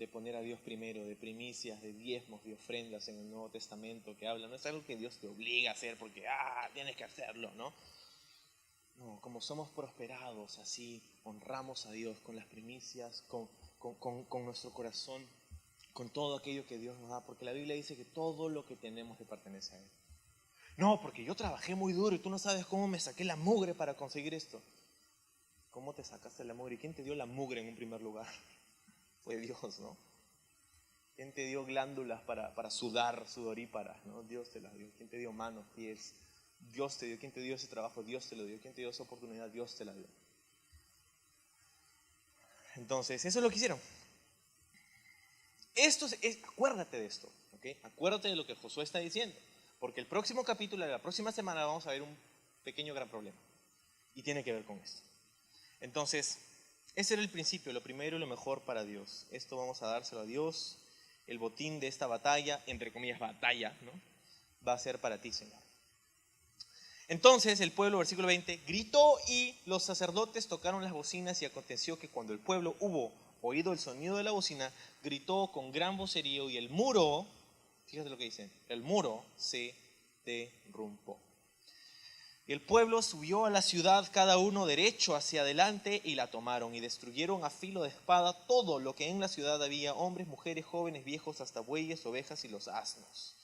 poner a Dios primero, de primicias, de diezmos, de ofrendas en el Nuevo Testamento que habla. No es algo que Dios te obliga a hacer porque, tienes que hacerlo, ¿no? No, como somos prosperados, así honramos a Dios con las primicias, con nuestro corazón, con todo aquello que Dios nos da, porque la Biblia dice que todo lo que tenemos le pertenece a Él. No, porque yo trabajé muy duro y tú no sabes cómo me saqué la mugre para conseguir esto. ¿Cómo te sacaste la mugre? ¿Y quién te dio la mugre en un primer lugar? Fue Dios, ¿no? ¿Quién te dio glándulas para sudar, sudoríparas, ¿no? Dios te las dio. ¿Quién te dio manos, pies? Dios te dio. ¿Quién te dio ese trabajo? Dios te lo dio. ¿Quién te dio esa oportunidad? Dios te la dio. Entonces, eso es lo que hicieron. Acuérdate de esto, ¿ok? Acuérdate de lo que Josué está diciendo. Porque el próximo capítulo, de la próxima semana, vamos a ver un pequeño gran problema. Y tiene que ver con esto. Entonces, ese era el principio, lo primero y lo mejor para Dios. Esto vamos a dárselo a Dios. El botín de esta batalla, entre comillas batalla, ¿no? Va a ser para ti, Señor. Entonces el pueblo, versículo 20, gritó y los sacerdotes tocaron las bocinas y aconteció que cuando el pueblo hubo oído el sonido de la bocina, gritó con gran vocerío y el muro, fíjate lo que dice, el muro se derrumbó. Y el pueblo subió a la ciudad, cada uno derecho hacia adelante, y la tomaron y destruyeron a filo de espada todo lo que en la ciudad había, hombres, mujeres, jóvenes, viejos, hasta bueyes, ovejas y los asnos.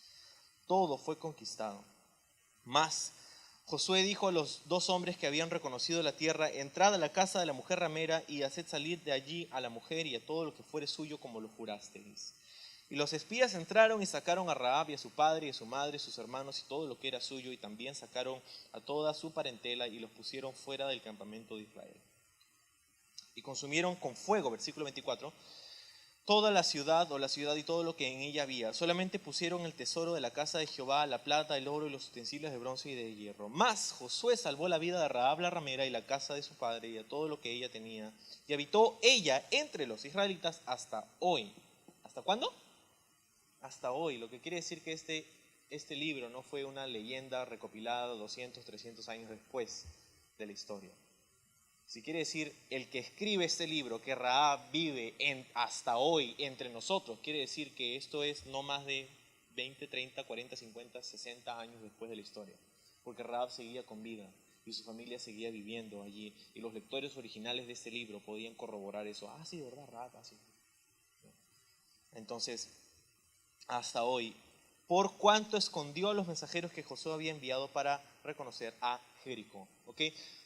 Todo fue conquistado. Mas Josué dijo a los dos hombres que habían reconocido la tierra, entrad a la casa de la mujer ramera y haced salir de allí a la mujer y a todo lo que fuere suyo como lo jurasteis. Y los espías entraron y sacaron a Rahab y a su padre y a su madre, sus hermanos y todo lo que era suyo, y también sacaron a toda su parentela y los pusieron fuera del campamento de Israel. Y consumieron con fuego, versículo 24, toda la ciudad o la ciudad y todo lo que en ella había. Solamente pusieron el tesoro de la casa de Jehová, la plata, el oro y los utensilios de bronce y de hierro. Mas Josué salvó la vida de Rahab la ramera y la casa de su padre y a todo lo que ella tenía. Y habitó ella entre los israelitas hasta hoy. ¿Hasta cuándo? Hasta hoy, lo que quiere decir que este libro no fue una leyenda recopilada 200, 300 años después de la historia. Si quiere decir, el que escribe este libro, que Rahab vive hasta hoy entre nosotros, quiere decir que esto es no más de 20, 30, 40, 50, 60 años después de la historia. Porque Rahab seguía con vida y su familia seguía viviendo allí. Y los lectores originales de este libro podían corroborar eso. Sí, de verdad, Rahab, sí. Entonces, hasta hoy, por cuanto escondió a los mensajeros que Josué había enviado para reconocer a Jericó. ¿Ok?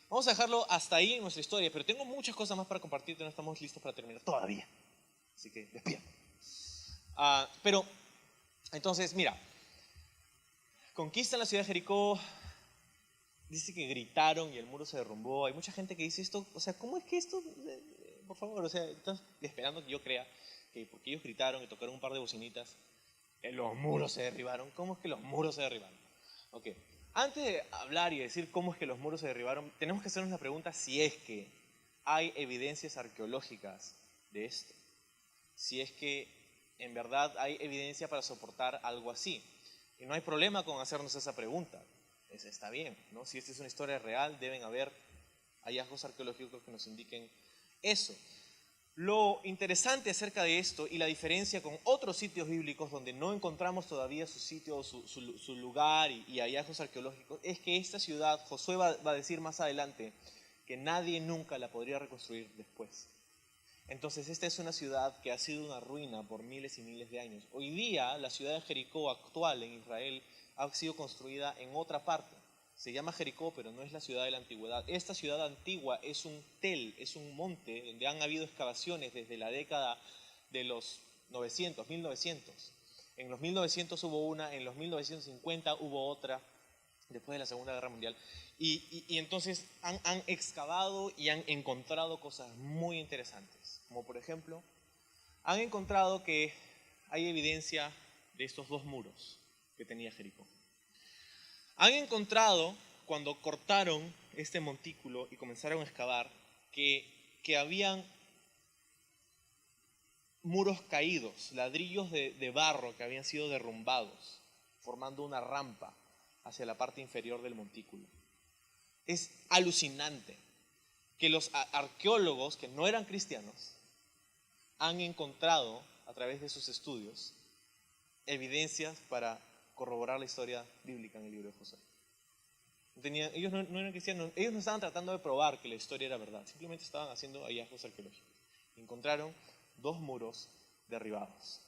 Vamos a dejarlo hasta ahí en nuestra historia, pero tengo muchas cosas más para compartirte, no estamos listos para terminar todavía. Así que despierta. Pero, entonces, mira, conquistan la ciudad de Jericó, dice que gritaron y el muro se derrumbó. Hay mucha gente que dice esto, o sea, ¿cómo es que esto, por favor, o sea, estás esperando que yo crea que porque ellos gritaron y tocaron un par de bocinitas, los muros se derribaron? ¿Cómo es que los muros se derribaron? Ok, antes de hablar y decir cómo es que los muros se derribaron, tenemos que hacernos la pregunta si es que hay evidencias arqueológicas de esto. Si es que en verdad hay evidencia para soportar algo así. Y no hay problema con hacernos esa pregunta. Está bien, ¿no? Si esta es una historia real, deben haber hallazgos arqueológicos que nos indiquen eso. Lo interesante acerca de esto y la diferencia con otros sitios bíblicos donde no encontramos todavía su sitio, su lugar y hallazgos arqueológicos, es que esta ciudad, Josué va a decir más adelante, que nadie nunca la podría reconstruir después. Entonces esta es una ciudad que ha sido una ruina por miles y miles de años. Hoy día la ciudad de Jericó actual en Israel ha sido construida en otra parte. Se llama Jericó, pero no es la ciudad de la antigüedad. Esta ciudad antigua es un es un monte donde han habido excavaciones desde la década de los 1900. En los 1900 hubo una, en los 1950 hubo otra. después de la Segunda Guerra Mundial. Y entonces han excavado y han encontrado cosas muy interesantes. Como por ejemplo, han encontrado que hay evidencia de estos dos muros que tenía Jericó. Han encontrado, cuando cortaron este montículo y comenzaron a excavar, que habían muros caídos, ladrillos de barro que habían sido derrumbados, formando una rampa hacia la parte inferior del montículo. Es alucinante que los arqueólogos, que no eran cristianos, han encontrado, a través de sus estudios, evidencias para corroborar la historia bíblica en el libro de Josué. Ellos no eran cristianos, ellos no estaban tratando de probar que la historia era verdad, simplemente estaban haciendo hallazgos arqueológicos. Encontraron dos muros derribados.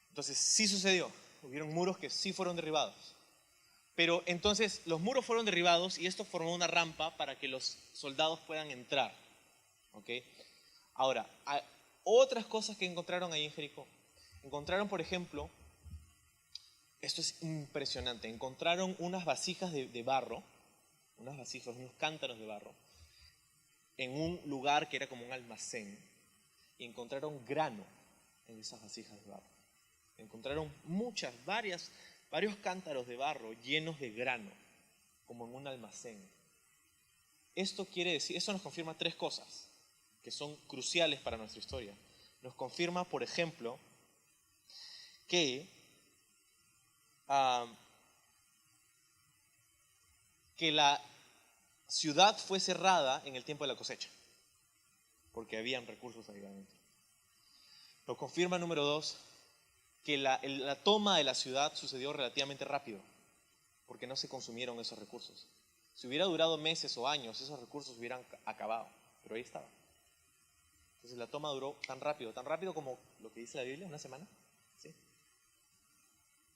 Entonces sí sucedió, hubieron muros que sí fueron derribados. Pero entonces los muros fueron derribados y esto formó una rampa para que los soldados puedan entrar. ¿Okay? Ahora, hay otras cosas que encontraron ahí en Jericó. Encontraron, por ejemplo, esto es impresionante, encontraron unas vasijas de barro, unas vasijas, unos cántaros de barro, en un lugar que era como un almacén, y encontraron grano en esas vasijas de barro. Encontraron varios cántaros de barro llenos de grano, como en un almacén. Esto nos confirma tres cosas que son cruciales para nuestra historia. Nos confirma, por ejemplo, que la ciudad fue cerrada en el tiempo de la cosecha, porque habían recursos ahí adentro. Nos confirma, número dos, que la toma de la ciudad sucedió relativamente rápido, porque no se consumieron esos recursos. Si hubiera durado meses o años, esos recursos hubieran acabado, pero ahí estaba. Entonces la toma duró tan rápido como lo que dice la Biblia, una semana. ¿Sí?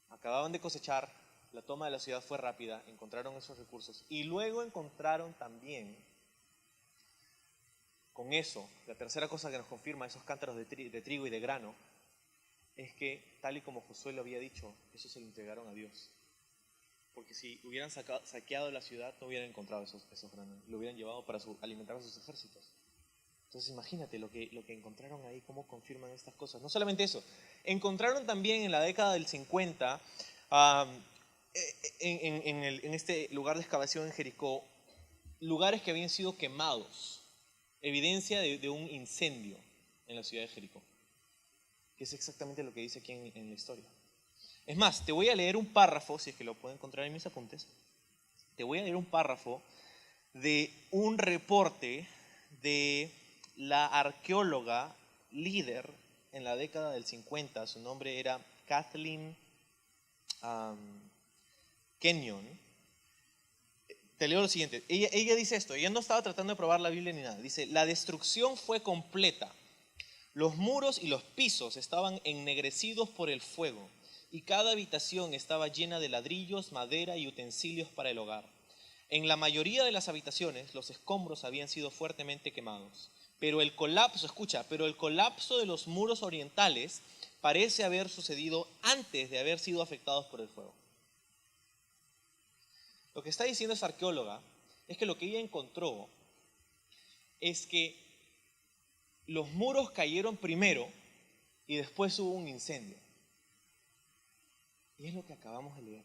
Acababan de cosechar, la toma de la ciudad fue rápida, encontraron esos recursos y luego encontraron también, con eso, la tercera cosa que nos confirma esos cántaros de trigo y de grano, es que, tal y como Josué lo había dicho, eso se lo entregaron a Dios. Porque si hubieran saqueado la ciudad, no hubieran encontrado esos granos, lo hubieran llevado para alimentar a sus ejércitos. Entonces imagínate lo que encontraron ahí, cómo confirman estas cosas. No solamente eso, encontraron también en la década del 50, en este lugar de excavación en Jericó, lugares que habían sido quemados, evidencia de un incendio en la ciudad de Jericó, que es exactamente lo que dice aquí en la historia. Es más, te voy a leer un párrafo, si es que lo puedo encontrar en mis apuntes, te voy a leer un párrafo de un reporte de la arqueóloga líder en la década del 50, su nombre era Kathleen Kenyon. Te leo lo siguiente, ella dice esto, ella no estaba tratando de probar la Biblia ni nada, dice: la destrucción fue completa, los muros y los pisos estaban ennegrecidos por el fuego y cada habitación estaba llena de ladrillos, madera y utensilios para el hogar. En la mayoría de las habitaciones los escombros habían sido fuertemente quemados, pero el colapso de los muros orientales parece haber sucedido antes de haber sido afectados por el fuego. Lo que está diciendo esta arqueóloga es que lo que ella encontró es que los muros cayeron primero y después hubo un incendio. Y es lo que acabamos de leer.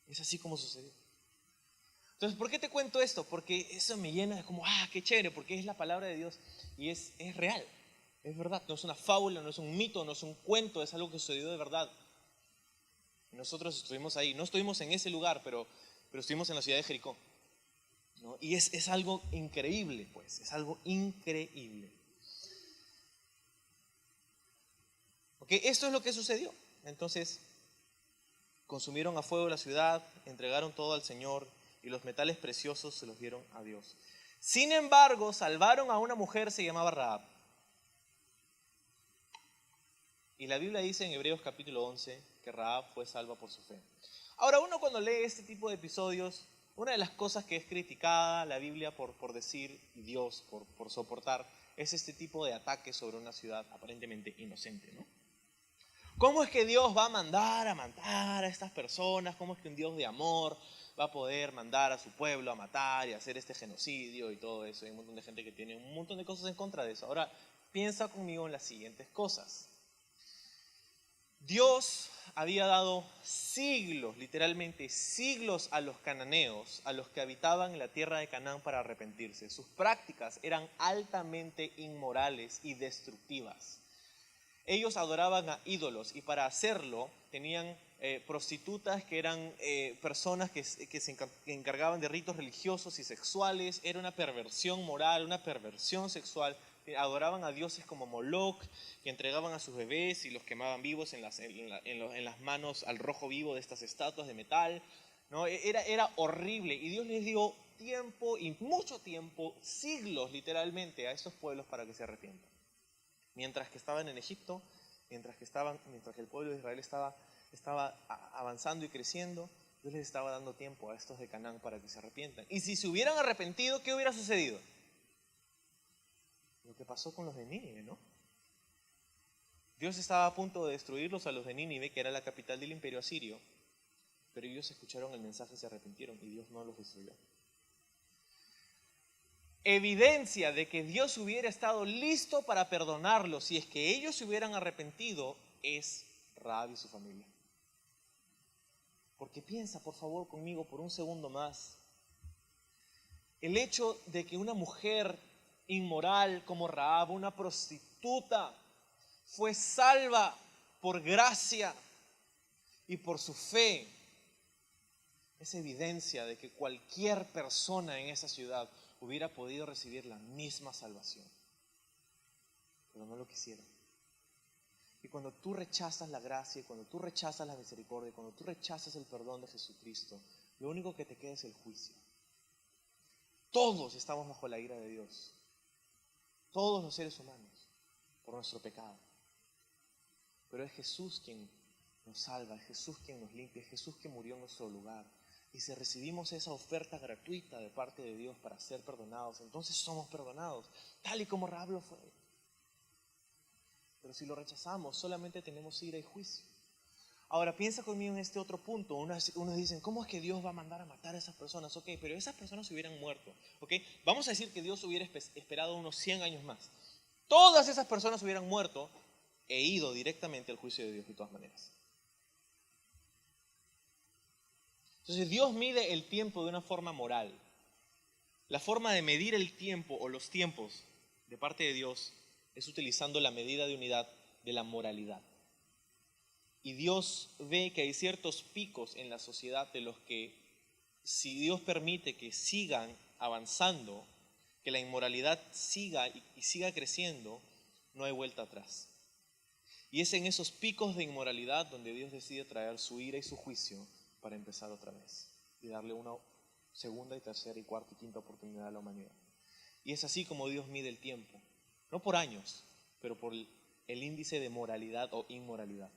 Es así como sucedió. Entonces, ¿por qué te cuento esto? Porque eso me llena de como, qué chévere, porque es la palabra de Dios y es real, es verdad. No es una fábula, no es un mito, no es un cuento, es algo que sucedió de verdad. Nosotros estuvimos ahí, no estuvimos en ese lugar, pero estuvimos en la ciudad de Jericó, ¿no? Y es algo increíble, pues, es algo increíble. ¿Ok? Esto es lo que sucedió. Entonces, consumieron a fuego la ciudad, entregaron todo al Señor y los metales preciosos se los dieron a Dios. Sin embargo, salvaron a una mujer, se llamaba Rahab. Y la Biblia dice en Hebreos capítulo 11 que Rahab fue salva por su fe. Ahora, uno cuando lee este tipo de episodios, una de las cosas que es criticada la Biblia por decir, y Dios por soportar, es este tipo de ataques sobre una ciudad aparentemente inocente, ¿no? ¿Cómo es que Dios va a mandar a matar a estas personas? ¿Cómo es que un Dios de amor va a poder mandar a su pueblo a matar y hacer este genocidio y todo eso? Hay un montón de gente que tiene un montón de cosas en contra de eso. Ahora, piensa conmigo en las siguientes cosas. Dios había dado siglos, literalmente siglos, a los cananeos, a los que habitaban en la tierra de Canaán, para arrepentirse. Sus prácticas eran altamente inmorales y destructivas. Ellos adoraban a ídolos y para hacerlo tenían prostitutas que eran personas que se encargaban de ritos religiosos y sexuales. Era una perversión moral, una perversión sexual. Adoraban a dioses como Moloch, que entregaban a sus bebés y los quemaban vivos en las manos al rojo vivo de estas estatuas de metal, ¿no? Era horrible, y Dios les dio tiempo, y mucho tiempo, siglos literalmente, a estos pueblos para que se arrepientan. Mientras que estaban en Egipto, mientras que el pueblo de Israel estaba avanzando y creciendo, Dios les estaba dando tiempo a estos de Canaán para que se arrepientan. Y si se hubieran arrepentido, ¿qué hubiera sucedido? Lo que pasó con los de Nínive, ¿no? Dios estaba a punto de destruirlos a los de Nínive, que era la capital del imperio asirio, pero ellos escucharon el mensaje y se arrepintieron, y Dios no los destruyó. Evidencia de que Dios hubiera estado listo para perdonarlos si es que ellos se hubieran arrepentido es Rahab y su familia. Porque piensa, por favor, conmigo por un segundo más. El hecho de que una mujer inmoral como Rahab, una prostituta, fue salva por gracia y por su fe, es evidencia de que cualquier persona en esa ciudad hubiera podido recibir la misma salvación, pero no lo quisieron. Y cuando tú rechazas la gracia, y cuando tú rechazas la misericordia, y cuando tú rechazas el perdón de Jesucristo, lo único que te queda es el juicio. Todos estamos bajo la ira de Dios, todos los seres humanos, por nuestro pecado. Pero es Jesús quien nos salva, es Jesús quien nos limpia, es Jesús quien murió en nuestro lugar. Y si recibimos esa oferta gratuita de parte de Dios para ser perdonados, entonces somos perdonados, tal y como Rahab lo fue. Pero si lo rechazamos, solamente tenemos ira y juicio. Ahora, piensa conmigo en este otro punto. Unos dicen, ¿cómo es que Dios va a mandar a matar a esas personas? Ok, pero esas personas se hubieran muerto. Ok, vamos a decir que Dios hubiera esperado unos 100 años más. Todas esas personas hubieran muerto e ido directamente al juicio de Dios de todas maneras. Entonces Dios mide el tiempo de una forma moral. La forma de medir el tiempo o los tiempos de parte de Dios es utilizando la medida de unidad de la moralidad. Y Dios ve que hay ciertos picos en la sociedad de los que, si Dios permite que sigan avanzando, que la inmoralidad siga y siga creciendo, no hay vuelta atrás. Y es en esos picos de inmoralidad donde Dios decide traer su ira y su juicio para empezar otra vez y darle una segunda y tercera y cuarta y quinta oportunidad a la humanidad. Y es así como Dios mide el tiempo, no por años, pero por el índice de moralidad o inmoralidad.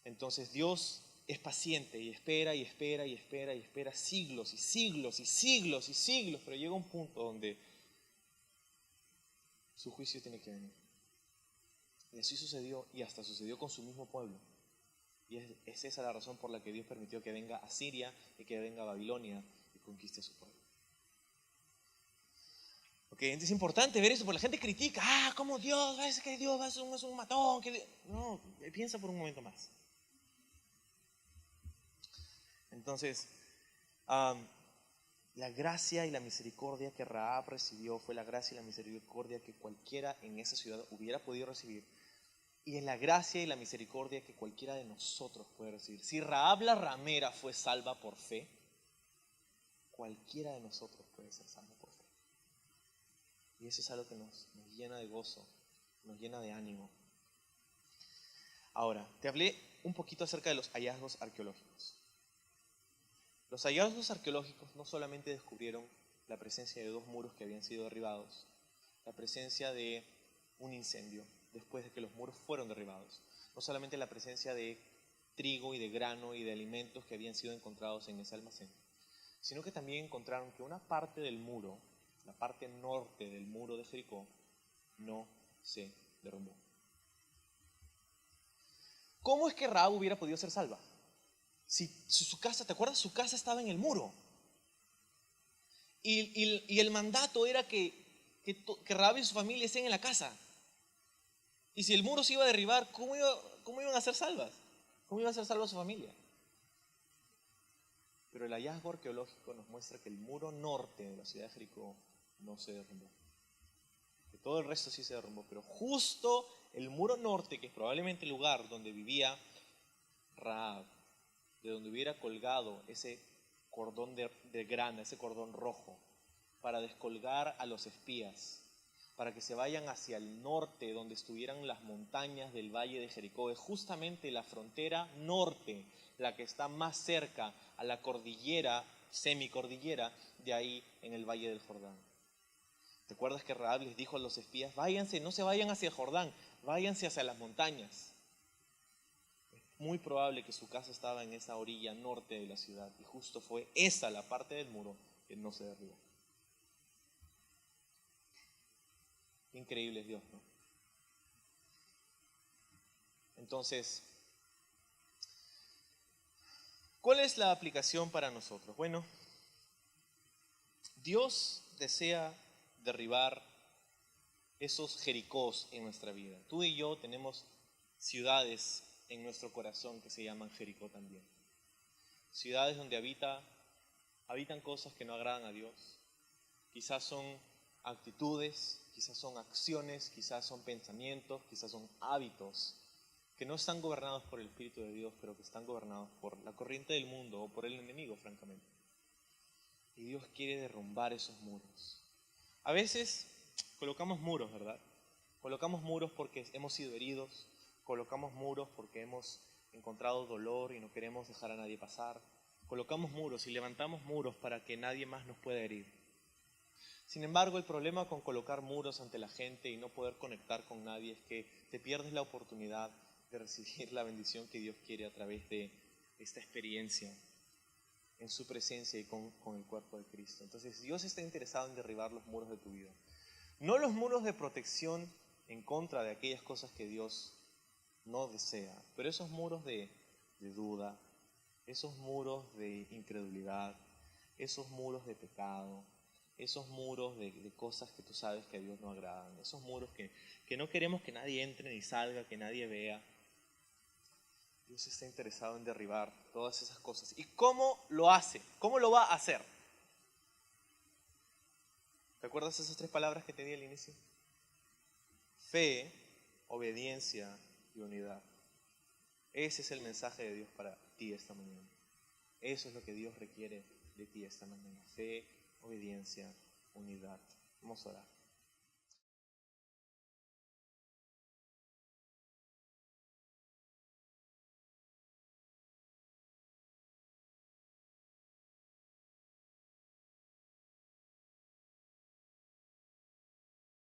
Entonces Dios es paciente y espera y espera y espera y espera siglos y siglos y siglos y siglos, pero llega un punto donde su juicio tiene que venir. Y así sucedió, y hasta sucedió con su mismo pueblo. Y es esa la razón por la que Dios permitió que venga Asiria y que venga Babilonia y conquiste a su pueblo. Ok, entonces es importante ver eso, porque la gente critica, ¿cómo Dios? Es que Dios es un matón. No, piensa por un momento más. Entonces, la gracia y la misericordia que Rahab recibió fue la gracia y la misericordia que cualquiera en esa ciudad hubiera podido recibir. Y es la gracia y la misericordia que cualquiera de nosotros puede recibir. Si Rahab la ramera fue salva por fe, cualquiera de nosotros puede ser salvo por fe. Y eso es algo que nos llena de gozo, nos llena de ánimo. Ahora, te hablé un poquito acerca de los hallazgos arqueológicos. Los hallazgos arqueológicos no solamente descubrieron la presencia de 2 muros que habían sido derribados, la presencia de un incendio después de que los muros fueron derribados, no solamente la presencia de trigo y de grano y de alimentos que habían sido encontrados en ese almacén, sino que también encontraron que una parte del muro, la parte norte del muro de Jericó, no se derrumbó. ¿Cómo es que Rahab hubiera podido ser salva? Si su casa, ¿te acuerdas? Su casa estaba en el muro. Y el mandato era que Rahab y su familia estén en la casa. Y si el muro se iba a derribar, ¿cómo iban a ser salvas? ¿Cómo iba a ser salva su familia? Pero el hallazgo arqueológico nos muestra que el muro norte de la ciudad de Jericó no se derrumbó. Que todo el resto sí se derrumbó, pero justo el muro norte, que es probablemente el lugar donde vivía Rahab, de donde hubiera colgado ese cordón de grana, ese cordón rojo, para descolgar a los espías, para que se vayan hacia el norte, donde estuvieran las montañas del valle de Jericó. Es justamente la frontera norte, la que está más cerca a la cordillera, semicordillera, de ahí en el valle del Jordán. ¿Te acuerdas que Rahab les dijo a los espías, váyanse, no se vayan hacia el Jordán, váyanse hacia las montañas? Es muy probable que su casa estaba en esa orilla norte de la ciudad, y justo fue esa la parte del muro que no se derribó. Increíble es Dios, ¿no? Entonces, ¿cuál es la aplicación para nosotros? Bueno, Dios desea derribar esos Jericós en nuestra vida. Tú y yo tenemos ciudades en nuestro corazón que se llaman Jericó también. Ciudades donde habitan cosas que no agradan a Dios. Quizás son actitudes, quizás son acciones, quizás son pensamientos, quizás son hábitos que no están gobernados por el Espíritu de Dios, pero que están gobernados por la corriente del mundo o por el enemigo, francamente. Y Dios quiere derrumbar esos muros. A veces colocamos muros, ¿verdad? Colocamos muros porque hemos sido heridos, colocamos muros porque hemos encontrado dolor y no queremos dejar a nadie pasar. Colocamos muros y levantamos muros para que nadie más nos pueda herir. Sin embargo, el problema con colocar muros ante la gente y no poder conectar con nadie es que te pierdes la oportunidad de recibir la bendición que Dios quiere a través de esta experiencia en su presencia y con el cuerpo de Cristo. Entonces, Dios está interesado en derribar los muros de tu vida. No los muros de protección en contra de aquellas cosas que Dios no desea, pero esos muros de duda, esos muros de incredulidad, esos muros de pecado, esos muros de cosas que tú sabes que a Dios no agradan, esos muros que no queremos que nadie entre ni salga, que nadie vea. Dios está interesado en derribar todas esas cosas. ¿Y cómo lo hace? ¿Cómo lo va a hacer? ¿Te acuerdas esas 3 palabras que te di al inicio? Fe, obediencia y unidad. Ese es el mensaje de Dios para ti esta mañana. Eso es lo que Dios requiere de ti esta mañana. Fe, obediencia, unidad. Vamos a orar.